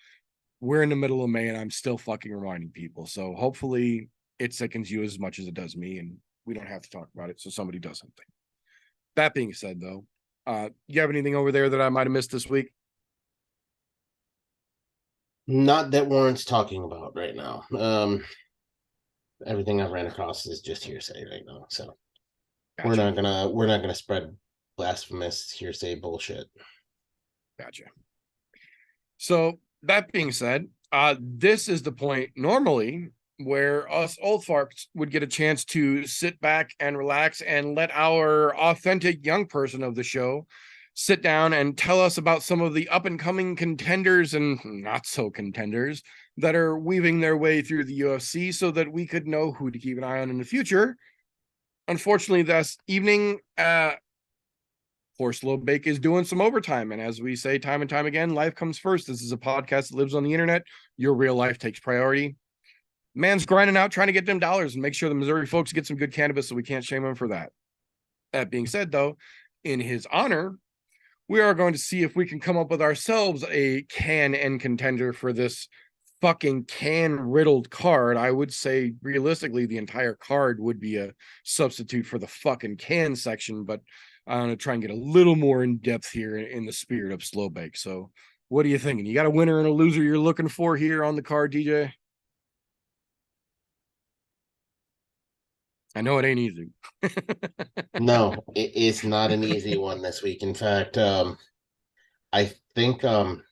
We're in the middle of May and I'm still fucking reminding people. So hopefully it sickens you as much as it does me, and we don't have to talk about it so somebody does something. That being said, though, you have anything over there that I might have missed this week? Not that warrants talking about right now. Everything I've ran across is just hearsay right now. So Gotcha. we're not gonna spread blasphemous hearsay bullshit. Gotcha. So that being said, this is the point normally where us old farts would get a chance to sit back and relax and let our authentic young person of the show sit down and tell us about some of the up and coming contenders and not so contenders that are weaving their way through the UFC so that we could know who to keep an eye on in the future. Unfortunately, this evening, poor Slow Bake is doing some overtime. And as we say time and time again, life comes first. This is a podcast that lives on the internet. Your real life takes priority. Man's grinding out, trying to get them dollars and make sure the Missouri folks get some good cannabis, so we can't shame him for that. That being said, though, in his honor, we are going to see if we can come up with ourselves a can and contender for this fucking can riddled card. I would say realistically, the entire card would be a substitute for the fucking can section, but I'm going to try and get a little more in depth here in the spirit of Slow Bake. So what are you thinking? You got a winner and a loser you're looking for here on the card, DJ? I know it ain't easy. No, it's not an easy one this week. In fact, I think the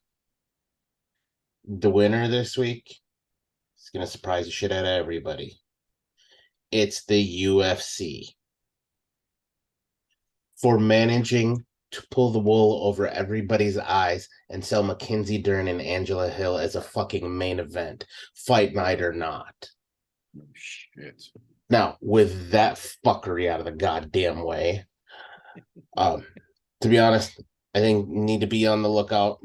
winner this week is going to surprise the shit out of everybody. It's the UFC for managing to pull the wool over everybody's eyes and sell Mackenzie Dern and Angela Hill as a fucking main event, fight night or not. Oh, shit. Now, with that fuckery out of the goddamn way, to be honest, I think we need to be on the lookout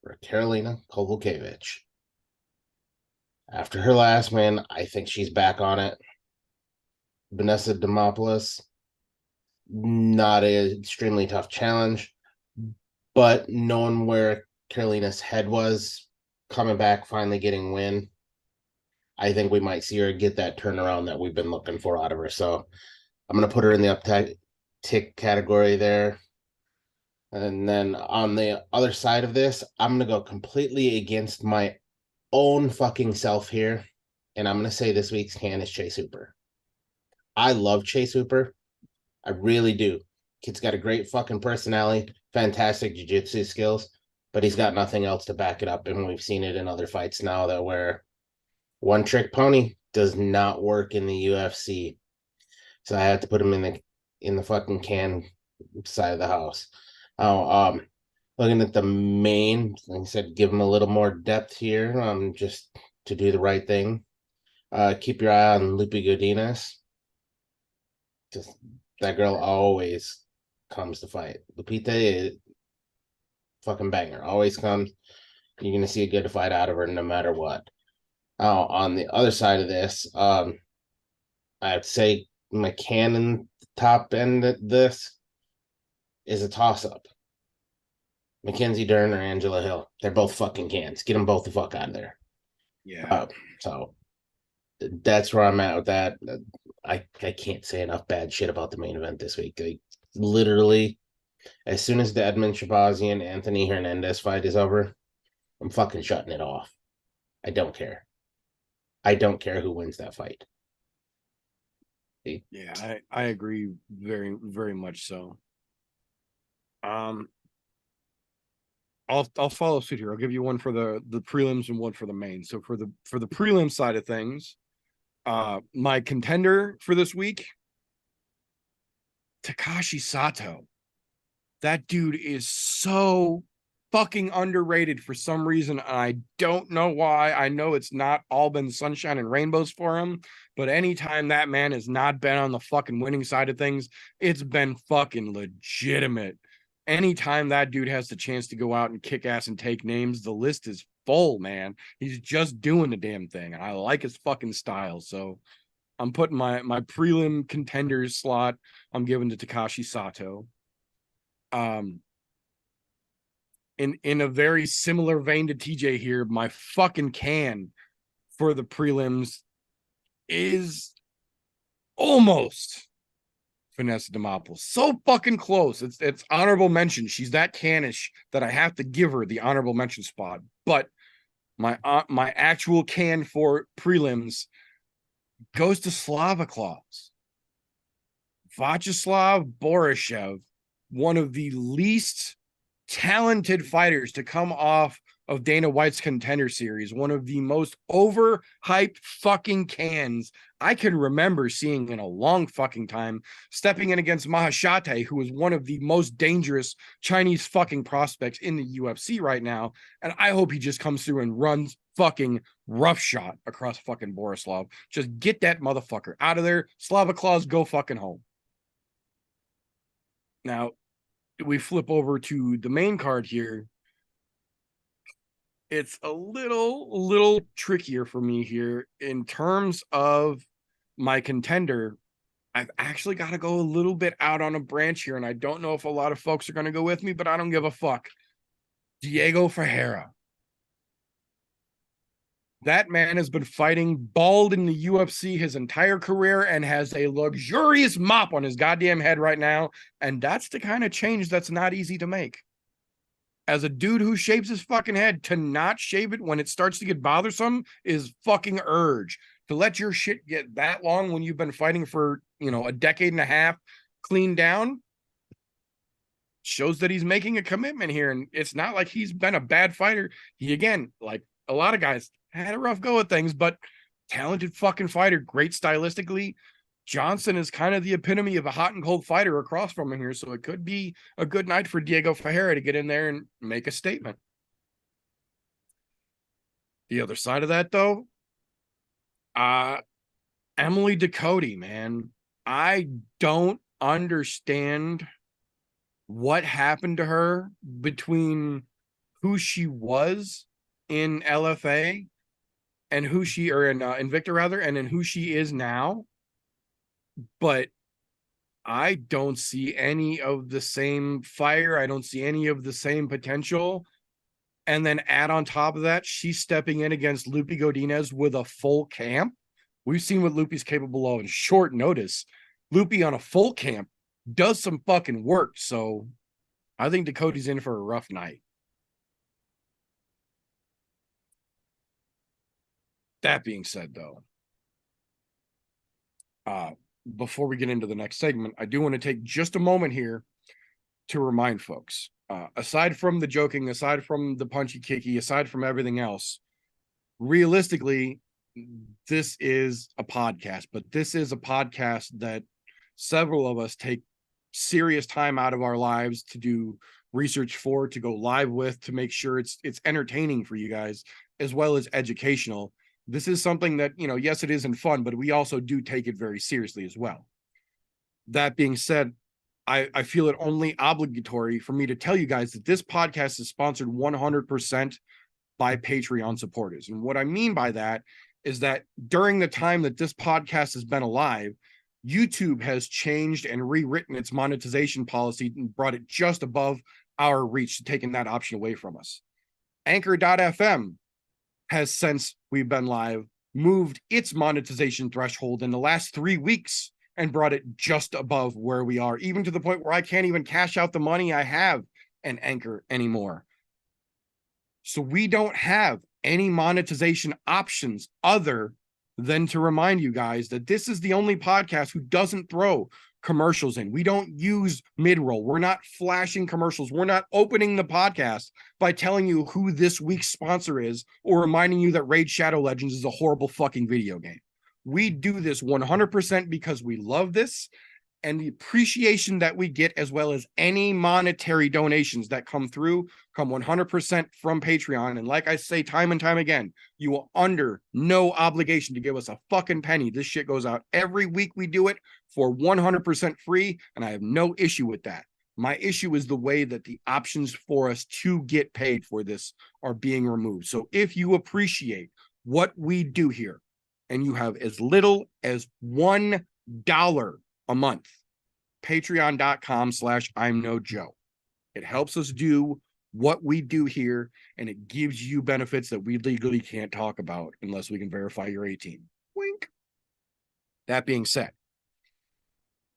for Karolina Kowalkiewicz. After her last win, I think she's back on it. Vanessa Demopoulos, not an extremely tough challenge, but knowing where Karolina's head was, coming back, finally getting win, I think we might see her get that turnaround that we've been looking for out of her. So I'm going to put her in the uptick category there. And then on the other side of this, I'm going to go completely against my own fucking self here. And I'm going to say this week's can is Chase Hooper. I love Chase Hooper. I really do. Kid's got a great fucking personality, fantastic jiu-jitsu skills, but he's got nothing else to back it up. And we've seen it in other fights now that where one trick pony does not work in the UFC. So I had to put him in the fucking can side of the house. Looking at the main, like I said, give him a little more depth here, just to do the right thing. Keep your eye on Lupe Godinez. Just that girl always comes to fight. Lupita fucking banger. Always comes. You're gonna see a good fight out of her no matter what. On the other side of this, I'd say McCannon top end of this is a toss up. Mackenzie Dern or Angela Hill. They're both fucking cans. Get them both the fuck out of there. Yeah. So that's where I'm at with that. I can't say enough bad shit about the main event this week. Like, literally, as soon as the Edmund Shabazian Anthony Hernandez fight is over, I'm fucking shutting it off. I don't care. I don't care who wins that fight. Yeah, I agree very, very much so. I'll follow suit here. I'll give you one for the prelims and one for the main. So for the prelim side of things, my contender for this week, Takashi Sato. That dude is so fucking underrated for some reason. I don't know why. I know it's not all been sunshine and rainbows for him, but anytime that man has not been on the fucking winning side of things, it's been fucking legitimate. Anytime that dude has the chance to go out and kick ass and take names, the list is full, man. He's just doing the damn thing. I like his fucking style. So I'm putting my prelim contenders slot, I'm giving to Takashi Sato. In a very similar vein to TJ here, my fucking can for the prelims is almost Vanessa Demopoulos. So fucking close. It's honorable mention. She's that canish that I have to give her the honorable mention spot. But my actual can for prelims goes to Slava Claus. Vyacheslav Borishev, one of the least talented fighters to come off of Dana White's Contender Series, one of the most overhyped fucking cans I can remember seeing in a long fucking time, stepping in against Mahashate, who is one of the most dangerous Chinese fucking prospects in the UFC right now. And I hope he just comes through and runs fucking roughshod across fucking Borislav. Just get that motherfucker out of there. Slava Claus, go fucking home. Now, we flip over to the main card here. It's a little trickier for me here in terms of my contender. I've actually got to go a little bit out on a branch here, and I don't know if a lot of folks are going to go with me, but I don't give a fuck. Diego Ferreira. That man has been fighting bald in the UFC his entire career and has a luxurious mop on his goddamn head right now. And that's the kind of change that's not easy to make. As a dude who shaves his fucking head, to not shave it when it starts to get bothersome is fucking urge. To let your shit get that long when you've been fighting for, a decade and a half clean down shows that he's making a commitment here. And it's not like he's been a bad fighter. He, again, like a lot of guys, had a rough go at things, but talented fucking fighter, great stylistically. Johnson is kind of the epitome of a hot and cold fighter across from him here, so it could be a good night for Diego Ferreira to get in there and make a statement. The other side of that, though, Emily Ducote, man. I don't understand what happened to her between who she was in LFA and who she, or in Invicta rather, and in who she is now. But I don't see any of the same fire. I don't see any of the same potential. And then add on top of that, she's stepping in against Lupi Godinez with a full camp. We've seen what Lupi's capable of in short notice. Lupi on a full camp does some fucking work. So I think Ducote's in for a rough night. That being said, though, before we get into the next segment, I do want to take just a moment here to remind folks, aside from the joking, aside from the punchy kicky, aside from everything else, realistically, this is a podcast, but this is a podcast that several of us take serious time out of our lives to do research for, to go live with, to make sure it's entertaining for you guys, as well as educational. This is something that, yes, it isn't fun, but we also do take it very seriously as well. That being said, I feel it only obligatory for me to tell you guys that this podcast is sponsored 100% by Patreon supporters. And what I mean by that is that during the time that this podcast has been alive, YouTube has changed and rewritten its monetization policy and brought it just above our reach, taking that option away from us. Anchor.fm has, since we've been live, moved its monetization threshold in the last 3 weeks and brought it just above where we are, even to the point where I can't even cash out the money I have in Anchor anymore. So we don't have any monetization options other than to remind you guys that this is the only podcast who doesn't throw commercials in. We don't use mid-roll. We're not flashing commercials. We're not opening the podcast by telling you who this week's sponsor is or reminding you that Raid Shadow Legends is a horrible fucking video game. We do this 100% because we love this, and the appreciation that we get, as well as any monetary donations that come through, come 100% from Patreon. And like I say time and time again, you are under no obligation to give us a fucking penny. This shit goes out every week. We do it for 100% free, and I have no issue with that. My issue is the way that the options for us to get paid for this are being removed. So if you appreciate what we do here, and you have as little as $1 a month, patreon.com/ImNoJoe. It helps us do what we do here, and it gives you benefits that we legally can't talk about unless we can verify you're 18. Wink. That being said,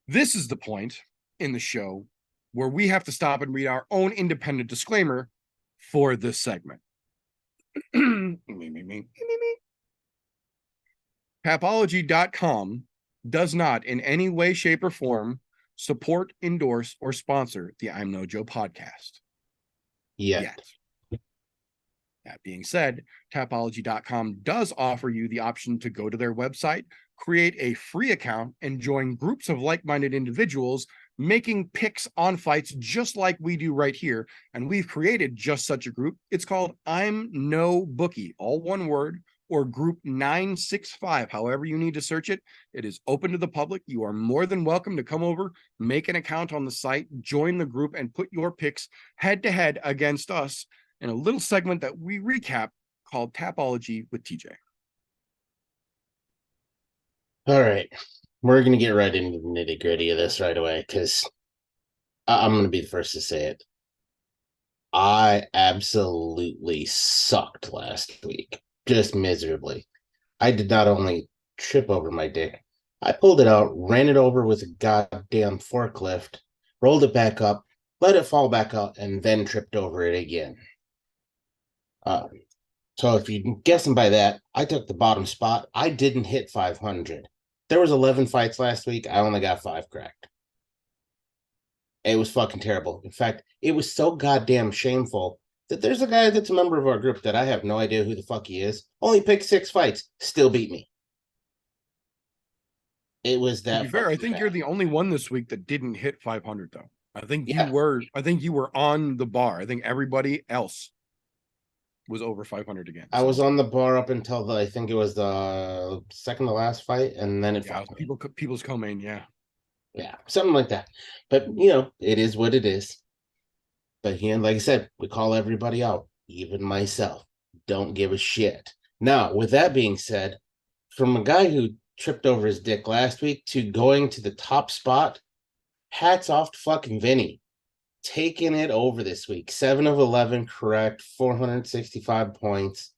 this is the point in the show where we have to stop and read our own independent disclaimer for this segment. Tapology.com does not in any way, shape, or form support, endorse, or sponsor the ImNoJoe podcast. Yet. That being said, Tapology.com does offer you the option to go to their website, create a free account, and join groups of like-minded individuals making picks on fights just like we do right here. And we've created just such a group. It's called ImNoBookie, all one word, or group 965, however you need to search it. It is open to the public. You are more than welcome to come over, make an account on the site, join the group, and put your picks head to head against us in a little segment that we recap called Tapology with TJ. All right. We're going to get right into the nitty gritty of this right away, because I'm going to be the first to say it. I absolutely sucked last week. Just miserably. I did not only trip over my dick, I pulled it out, ran it over with a goddamn forklift, rolled it back up, let it fall back out, and then tripped over it again. So if you're guessing by that, I took the bottom spot. I didn't hit 500. There was 11 fights last week. I only got 5 cracked. It was fucking terrible. In fact, it was so goddamn shameful that there's a guy that's a member of our group that I have no idea who the fuck he is. Only picked 6 fights, still beat me. It was that. To be fair, I think bad. you're the only one this week that didn't hit 500 though. I think you were on the bar. I think everybody else was over 500 again. I was on the bar up until I think it was the second to last fight, and then it people's co-main, yeah, something like that. But it is what it is. But here, like I said, we call everybody out, even myself. Don't give a shit. Now, with that being said, from a guy who tripped over his dick last week to going to the top spot, hats off to fucking Vinny. Taking it over this week. 7 of 11 correct, 465 points,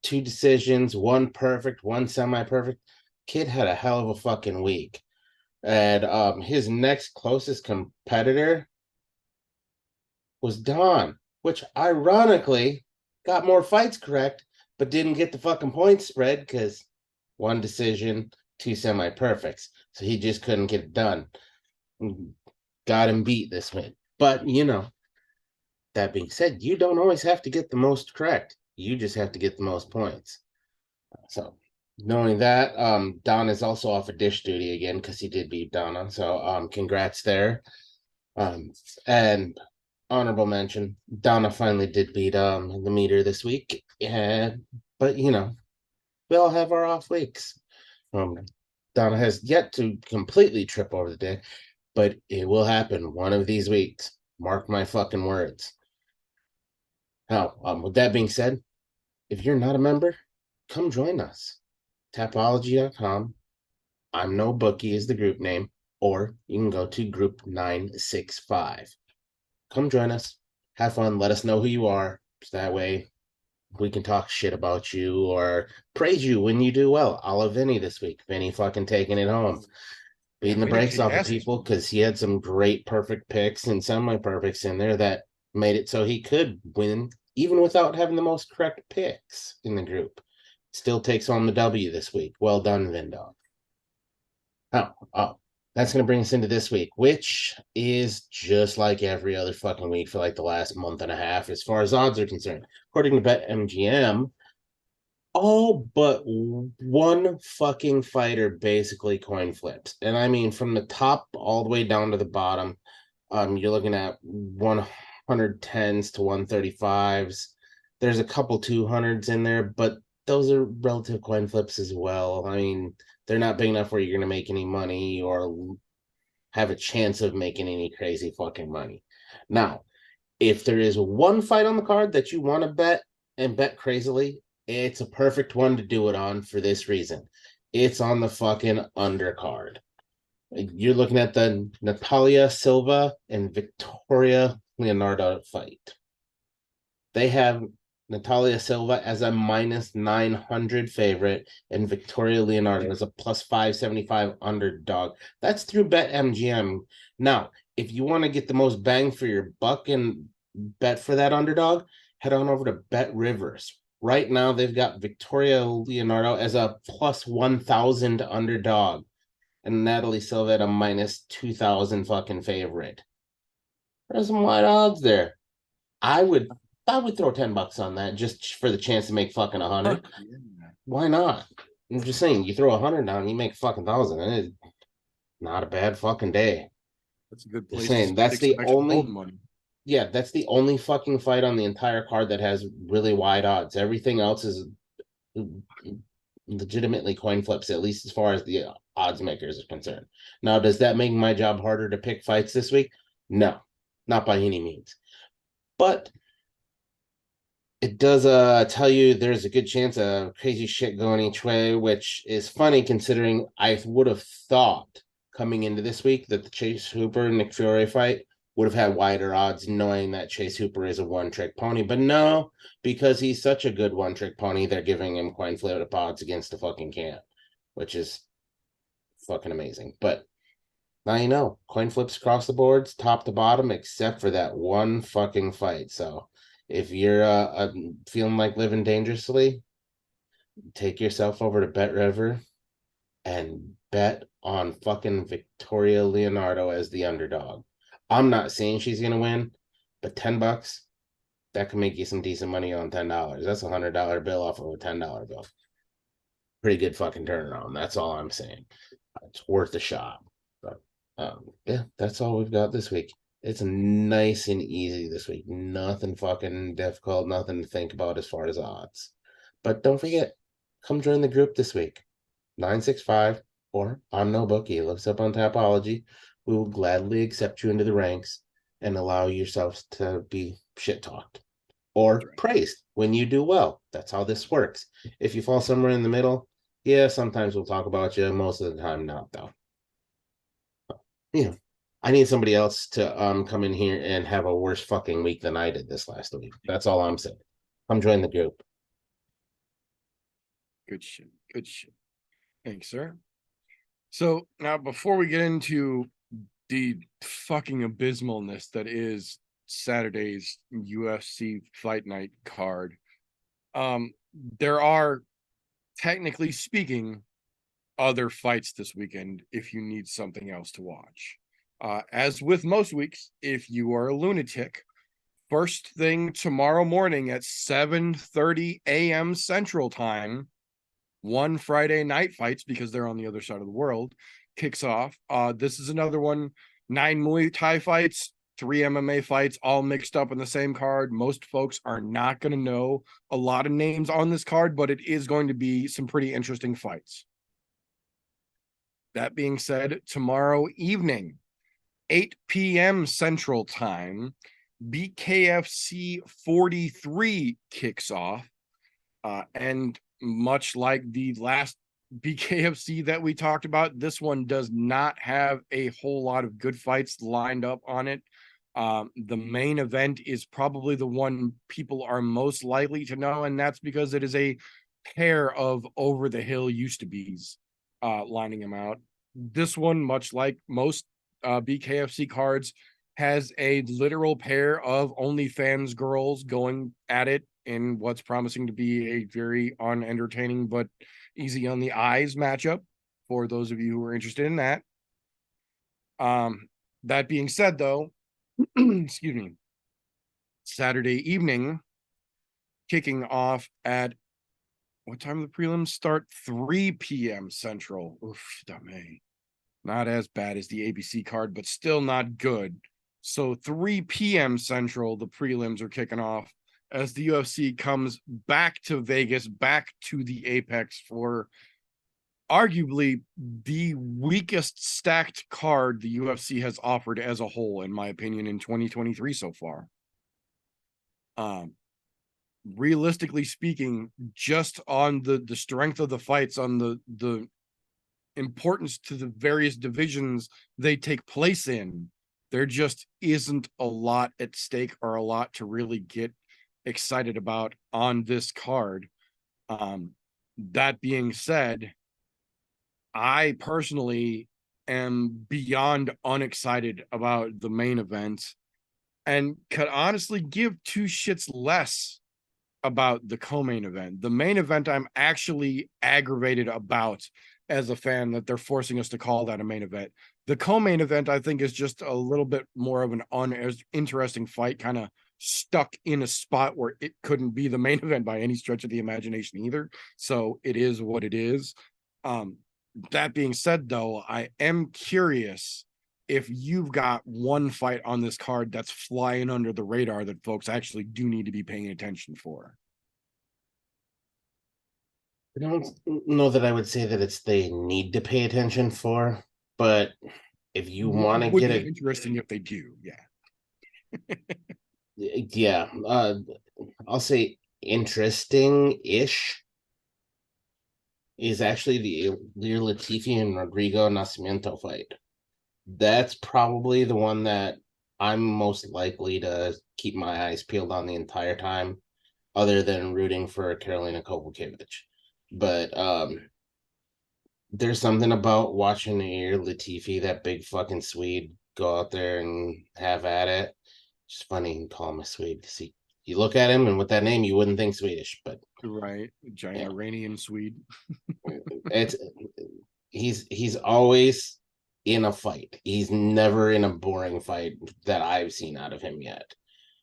2 decisions, 1 perfect, 1 semi-perfect. Kid had a hell of a fucking week. And his next closest competitor was Don, which ironically got more fights correct, but didn't get the fucking point spread because 1 decision, 2 semi-perfects. So he just couldn't get it done. Got him beat this week. But, that being said, you don't always have to get the most correct. You just have to get the most points. So, knowing that, Don is also off of dish duty again because he did beat Donna. So, congrats there. And honorable mention, Donna finally did beat the meter this week. But, we all have our off weeks. Donna has yet to completely trip over the day. but it will happen one of these weeks. Mark my fucking words. Now, with that being said, if you're not a member, come join us. Tapology.com. ImNoBookie is the group name, or you can go to group 965. Come join us. Have fun. Let us know who you are. So that way we can talk shit about you or praise you when you do well. A la Vinny this week. Vinny fucking taking it home. Beating the brakes off of people because he had some great perfect picks and semi-perfects in there that made it so he could win even without having the most correct picks in the group. Still takes home the W this week. Well done, Vindog. Oh, that's going to bring us into this week, which is just like every other fucking week for like the last month and a half as far as odds are concerned. According to BetMGM, all but one fucking fighter basically coin flips. And I mean, from the top all the way down to the bottom, you're looking at 110s to 135s. There's a couple 200s in there, but those are relative coin flips as well. I mean, they're not big enough where you're going to make any money or have a chance of making any crazy fucking money. Now, if there is one fight on the card that you want to bet and bet crazily, it's a perfect one to do it on for this reason. It's on the fucking undercard. You're looking at the Natalia Silva and Victoria Leonardo fight. They have Natalia Silva as a minus 900 favorite and Victoria Leonardo as a plus 575 underdog. That's through BetMGM. Now, if you want to get the most bang for your buck and bet for that underdog, head on over to Bet Rivers. Right now, they've got Victoria Leonardo as a plus 1,000 underdog and Natalie Silva at a minus 2,000 fucking favorite. There's some wide odds there. I would throw $10 on that just for the chance to make fucking 100. Why not? I'm just saying, you throw 100 down, you make fucking 1,000, and it's not a bad fucking day. That's a good place. Just saying, that's the only money. Yeah, that's the only fucking fight on the entire card that has really wide odds. Everything else is legitimately coin flips, at least as far as the odds makers are concerned. Now, does that make my job harder to pick fights this week? No, not by any means. But it does tell you there's a good chance of crazy shit going each way, which is funny considering I would have thought coming into this week that the Chase Hooper Nick Fury fight would have had wider odds knowing that Chase Hooper is a one-trick pony. But no, because he's such a good one-trick pony, they're giving him coin flip odds against the fucking camp, which is fucking amazing. But now you know, coin flips across the boards, top to bottom, except for that one fucking fight. So if you're feeling like living dangerously, take yourself over to Bet River and bet on fucking Victoria Leonardo as the underdog. I'm not saying she's going to win, but $10, that can make you some decent money on $10. That's a $100 bill off of a $10 bill. Pretty good fucking turnaround. That's all I'm saying. It's worth a shot. But yeah, that's all we've got this week. It's nice and easy this week. Nothing fucking difficult, nothing to think about as far as odds. But don't forget, come join the group this week. 965 or ImNoBookie. Look us up on Tapology. We will gladly accept you into the ranks and allow yourselves to be shit talked or praised when you do well. That's how this works. If you fall somewhere in the middle, yeah, sometimes we'll talk about you. Most of the time, not though. Yeah, I need somebody else to come in here and have a worse fucking week than I did this last week. That's all I'm saying. Come join the group. Good shit. Good shit. Thanks, sir. So now before we get into the fucking abysmalness that is Saturday's UFC Fight Night card, there are, technically speaking, other fights this weekend if you need something else to watch. As with most weeks, if you are a lunatic, first thing tomorrow morning at 7:30 a.m. Central Time, one Friday Night Fights, because they're on the other side of the world, kicks off. This is another one. 9 Muay Thai fights, 3 MMA fights, all mixed up in the same card. Most folks are not going to know a lot of names on this card, but it is going to be some pretty interesting fights. That being said, tomorrow evening, 8 p.m. Central Time, BKFC 43 kicks off. And much like the last BKFC that we talked about, this one does not have a whole lot of good fights lined up on it. The main event is probably the one people are most likely to know, and that's because it is a pair of over the hill used to be's lining him out. This one, much like most BKFC cards, has a literal pair of OnlyFans girls going at it in what's promising to be a very unentertaining but easy on the eyes matchup for those of you who are interested in that. That being said, though, excuse me, Saturday evening, kicking off at what time of the prelims start? 3 p.m. Central. Oof, not as bad as the ABC card, but still not good. So 3 p.m. Central, the prelims are kicking off as the UFC comes back to Vegas, back to the Apex for arguably the weakest stacked card the UFC has offered as a whole, in my opinion, in 2023 so far. Realistically speaking, just on the strength of the fights, on the importance to the various divisions they take place in, there just isn't a lot at stake or a lot to really get excited about on this card. That being said, I personally am beyond unexcited about the main event and could honestly give two shits less about the co-main event. The main event I'm actually aggravated about as a fan that they're forcing us to call that a main event. The co-main event, I think, is just a little bit more of an uninteresting fight, kind of stuck in a spot where it couldn't be the main event by any stretch of the imagination either. So it is what it is. That being said, though, I am curious if you've got one fight on this card that's flying under the radar that folks actually do need to be paying attention for. I don't know that I would say that it's they need to pay attention for, but if you want to get it interesting if they do, yeah, I'll say interesting-ish is actually the Ilir Latifi and Rodrigo Nascimento fight. That's probably the one that I'm most likely to keep my eyes peeled on the entire time, other than rooting for Karolina Kowalkiewicz. But there's something about watching Ilir Latifi, that big fucking Swede, go out there and have at it. It's funny you call him a Swede. See, you look at him, and with that name, you wouldn't think Swedish, but right, giant Iranian Swede. It's he's always in a fight. He's never in a boring fight that I've seen out of him yet.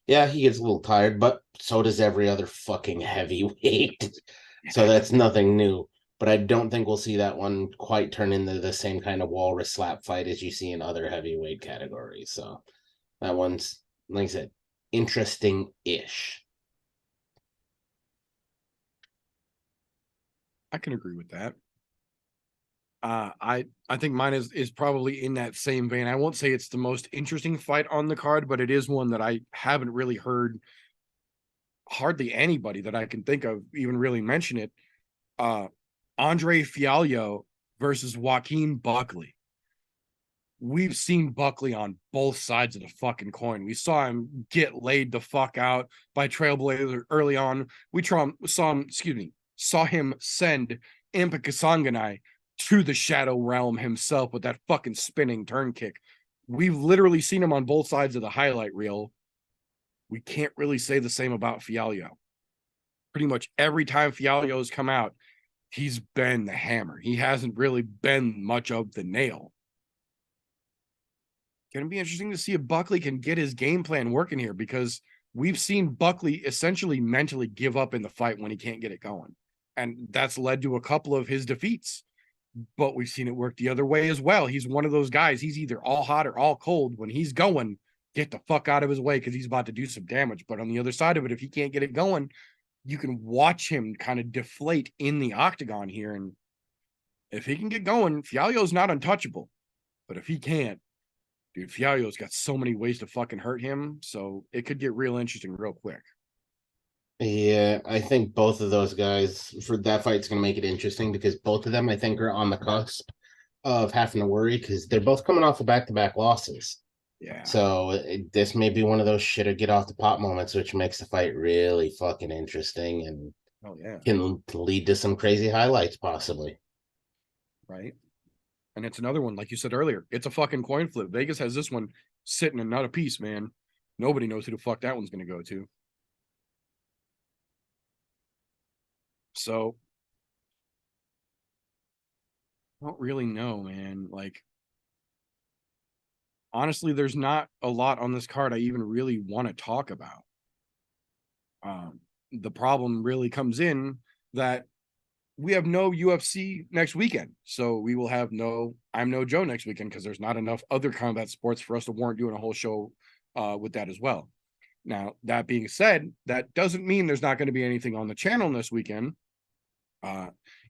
Yeah, he gets a little tired, but so does every other fucking heavyweight. So that's nothing new. But I don't think we'll see that one quite turn into the same kind of walrus slap fight as you see in other heavyweight categories. So that one's, like I said, interesting-ish. I can agree with that. I think mine is probably in that same vein. I won't say it's the most interesting fight on the card, but it is one that I haven't really heard hardly anybody that I can think of even really mention it. Andre Fialho versus Joaquin Buckley. We've seen Buckley on both sides of the fucking coin. We saw him get laid the fuck out by Trailblazer early on. We saw him send Impa Kasanganay to the Shadow Realm himself with that fucking spinning turn kick. We've literally seen him on both sides of the highlight reel. We can't really say the same about Fialho. Pretty much every time Fialho has come out, he's been the hammer. He hasn't really been much of the nail. Going to be interesting to see if Buckley can get his game plan working here, because we've seen Buckley essentially mentally give up in the fight when he can't get it going. And that's led to a couple of his defeats. But we've seen it work the other way as well. He's one of those guys. He's either all hot or all cold. When he's going, get the fuck out of his way because he's about to do some damage. But on the other side of it, if he can't get it going, you can watch him kind of deflate in the octagon here. And if he can get going, Fialho's not untouchable. But if he can't, Dude, Fiallo's got so many ways to fucking hurt him, so it could get real interesting real quick. Yeah, I think both of those guys for that fight's going to make it interesting because both of them, I think, are on the cusp of having to worry because they're both coming off of back-to-back losses. Yeah. So this may be one of those shit or get off the pot moments, which makes the fight really fucking interesting and can lead to some crazy highlights possibly. Right. And it's another one, like you said earlier, it's a fucking coin flip. Vegas has this one sitting and not a piece, man. Nobody knows who the fuck that one's going to go to. So I don't really know, man. Like, honestly, there's not a lot on this card I even really want to talk about. The problem really comes in that we have no UFC next weekend. So we will have no I'm No Joe next weekend because there's not enough other combat sports for us to warrant doing a whole show with that as well. Now, that being said, that doesn't mean there's not going to be anything on the channel this weekend.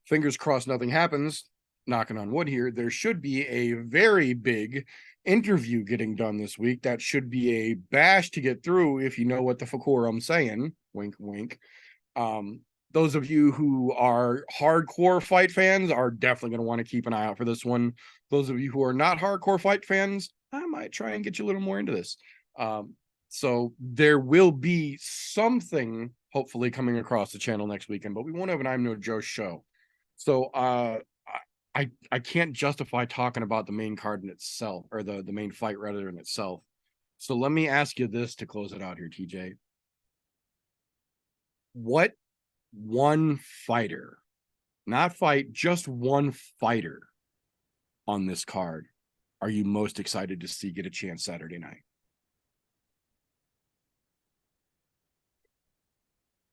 Fingers crossed nothing happens. Knocking on wood here. There should be a very big interview getting done this week. That should be a bash to get through if you know what the fuck I'm saying. Wink, wink. Those of you who are hardcore fight fans are definitely going to want to keep an eye out for this one. Those of you who are not hardcore fight fans, I might try and get you a little more into this. So there will be something hopefully coming across the channel next weekend, but we won't have an I'm No Joe show. So I can't justify talking about the main card in itself, or the main fight rather in itself. So let me ask you this to close it out here, TJ. What one fighter, not fight, just one fighter on this card are you most excited to see get a chance Saturday night?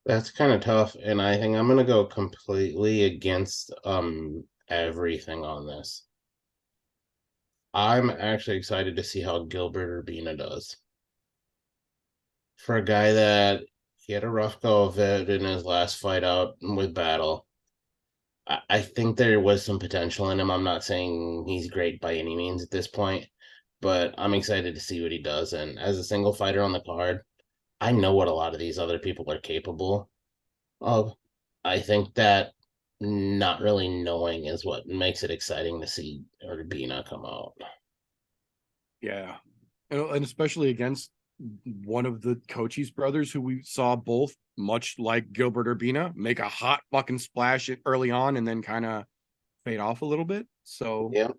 That's kind of tough, and I think I'm gonna go completely against everything on this. I'm actually excited to see how Gilbert Urbina does. For a guy that he had a rough go of it in his last fight out with Battle, I think there was some potential in him. I'm not saying he's great by any means at this point, but I'm excited to see what he does. And as a single fighter on the card, I know what a lot of these other people are capable of. I think that not really knowing is what makes it exciting to see Urbina come out. Yeah. And especially against one of the Cochise brothers who we saw both, much like Gilbert Urbina, make a hot fucking splash early on and then kind of fade off a little bit. So yeah,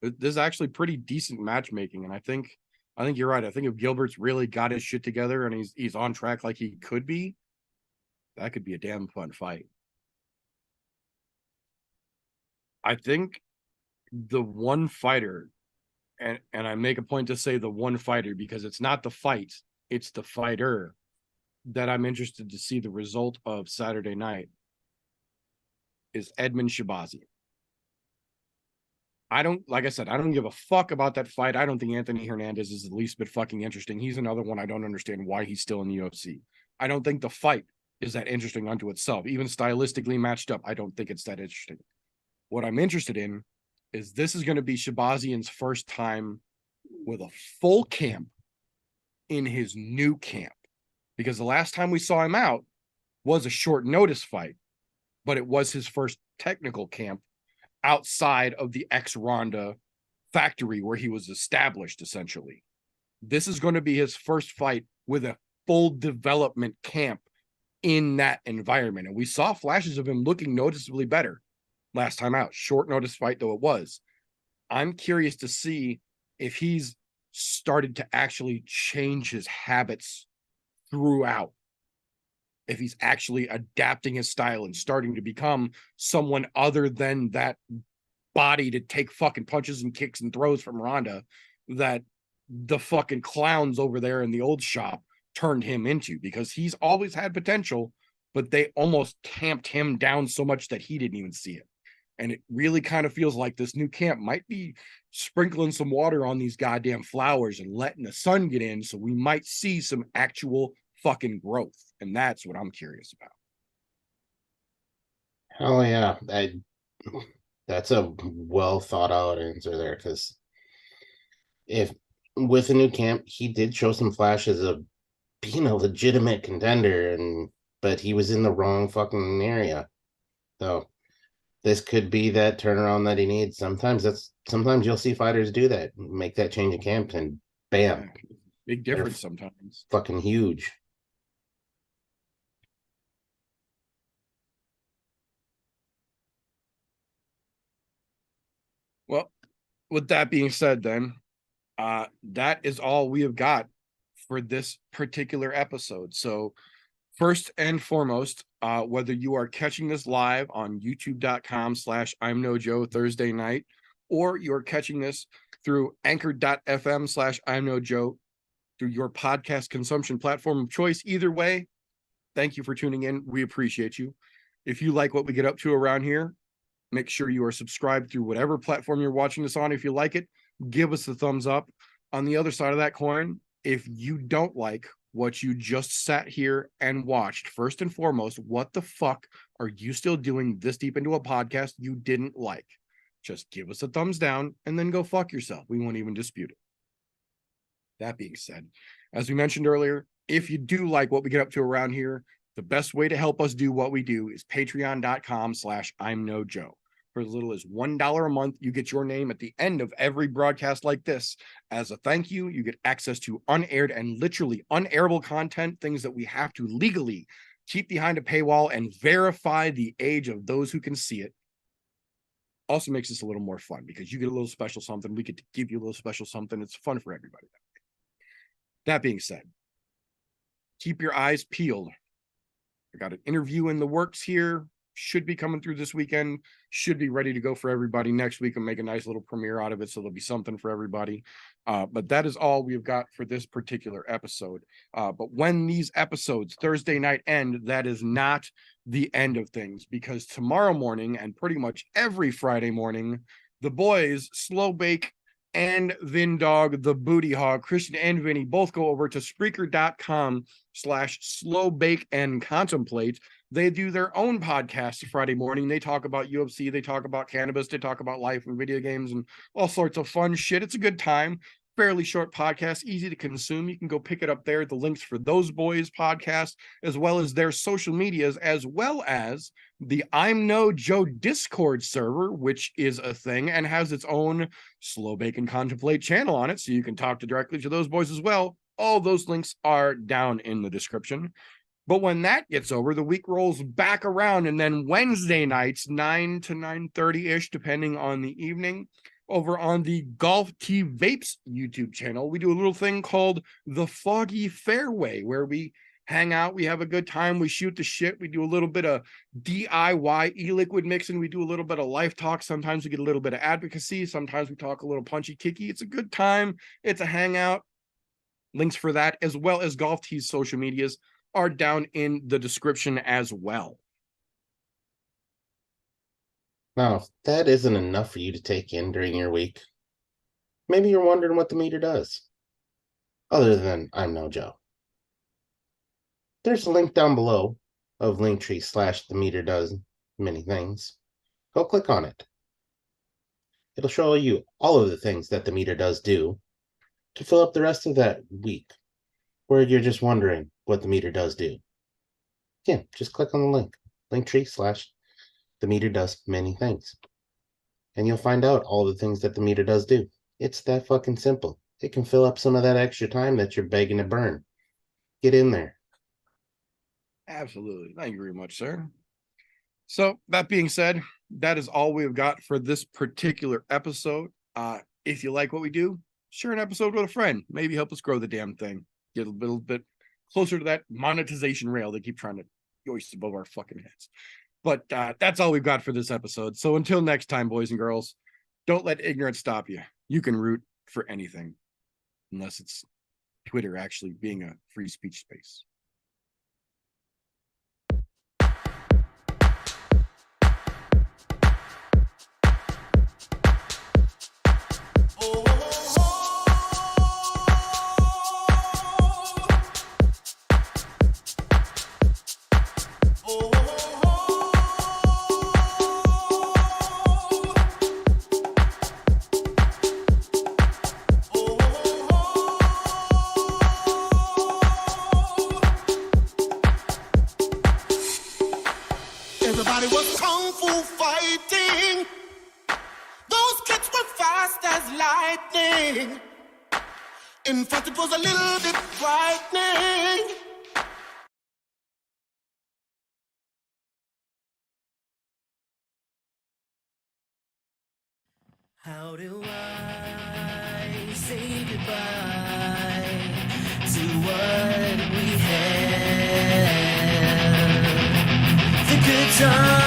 this is actually pretty decent matchmaking. And I think you're right. I think if Gilbert's really got his shit together and he's on track like he could be, that could be a damn fun fight. I think the one fighter, and I make a point to say the one fighter because it's not the fight, it's the fighter that I'm interested to see the result of Saturday night is Edmund Shabazi. Like I said, I don't give a fuck about that fight. I don't think Anthony Hernandez is the least bit fucking interesting. He's another one I don't understand why he's still in the UFC. I don't think the fight is that interesting unto itself. Even stylistically matched up, I don't think it's that interesting. What I'm interested in is this is going to be Shabazian's first time with a full camp in his new camp. Because the last time we saw him out was a short notice fight, but it was his first technical camp outside of the ex-Ronda factory where he was established, essentially. This is going to be his first fight with a full development camp in that environment. And we saw flashes of him looking noticeably better last time out. Short notice fight, though it was. I'm curious to see if he's started to actually change his habits throughout. If he's actually adapting his style and starting to become someone other than that body to take fucking punches and kicks and throws from Ronda that the fucking clowns over there in the old shop turned him into, because he's always had potential, but they almost tamped him down so much that he didn't even see it. And it really kind of feels like this new camp might be sprinkling some water on these goddamn flowers and letting the sun get in. So we might see some actual fucking growth. And that's what I'm curious about. Oh yeah, that's a well thought out answer there. Because if with a new camp, he did show some flashes of being a legitimate contender, but he was in the wrong fucking area. So this could be that turnaround that he needs. Sometimes you'll see fighters do that, make that change of camp, and bam, big difference sometimes. Fucking huge. Well, with that being said, then that is all we have got for this particular episode. So first and foremost, whether you are catching this live on youtube.com/ImNoJoe Thursday night, or you're catching this through anchor.fm/ImNoJoe through your podcast consumption platform of choice, either way, thank you for tuning in. We appreciate you. If you like what we get up to around here, make sure you are subscribed through whatever platform you're watching this on. If you like it, give us a thumbs up. On the other side of that coin, if you don't like what you just sat here and watched, first and foremost, what the fuck are you still doing this deep into a podcast you didn't like? Just give us a thumbs down and then go fuck yourself. We won't even dispute it. That being said, as we mentioned earlier, if you do like what we get up to around here, the best way to help us do what we do is patreon.com/ImNoJoe. For as little as $1 a month, you get your name at the end of every broadcast like this. As a thank you, you get access to unaired and literally unairable content, things that we have to legally keep behind a paywall and verify the age of those who can see it. Also makes this a little more fun because you get a little special something. We get to give you a little special something. It's fun for everybody. That being said, keep your eyes peeled. I got an interview in the works here. Should be coming through this weekend, should be ready to go for everybody next week and make a nice little premiere out of it. So there'll be something for everybody. But that is all we've got for this particular episode. But when these episodes Thursday night end, that is not the end of things, because tomorrow morning and pretty much every Friday morning, the boys, Slow Bake and Vin Dog, the Booty Hog, Christian and Vinny, both go over to Spreaker.com/slowbakeandcontemplate. They do their own podcast Friday morning. They talk about UFC, they talk about cannabis, they talk about life and video games and all sorts of fun shit. It's a good time. Fairly short podcast, easy to consume. You can go pick it up there. The links for those boys' podcasts, as well as their social medias, as well as the ImNoJoe Discord server, which is a thing and has its own Slow Bake and Contemplate channel on it. So you can talk directly to those boys as well. All those links are down in the description. But when that gets over, the week rolls back around, and then Wednesday nights, 9 to 9:30-ish, depending on the evening, over on the Golf T Vapes YouTube channel, we do a little thing called the Foggy Fairway, where we hang out, we have a good time, we shoot the shit, we do a little bit of DIY e-liquid mixing, we do a little bit of life talk, sometimes we get a little bit of advocacy, sometimes we talk a little punchy kicky. It's a good time, it's a hangout. Links for that, as well as Golf T's social medias, are down in the description as well. Now, if that isn't enough for you to take in during your week, maybe you're wondering what the meter does, other than ImNoJoe. There's a link down below of Linktree/the meter does many things. Go click on it. It'll show you all of the things that the meter does do to fill up the rest of that week, where you're just wondering what the meter does do. Yeah, just click on the link, Linktree/the meter does many things. And you'll find out all the things that the meter does do. It's that fucking simple. It can fill up some of that extra time that you're begging to burn. Get in there. Absolutely. Thank you very much, sir. So that being said, that is all we've got for this particular episode. If you like what we do, share an episode with a friend. Maybe help us grow the damn thing. Get a little bit closer to that monetization rail they keep trying to hoist above our fucking heads. But that's all we've got for this episode. So until next time, boys and girls, don't let ignorance stop you. You can root for anything, unless it's Twitter actually being a free speech space. it was kung fu fighting. Those kids were fast as lightning. In fact, it was a little bit frightening. How do I say goodbye to what we had? The good times.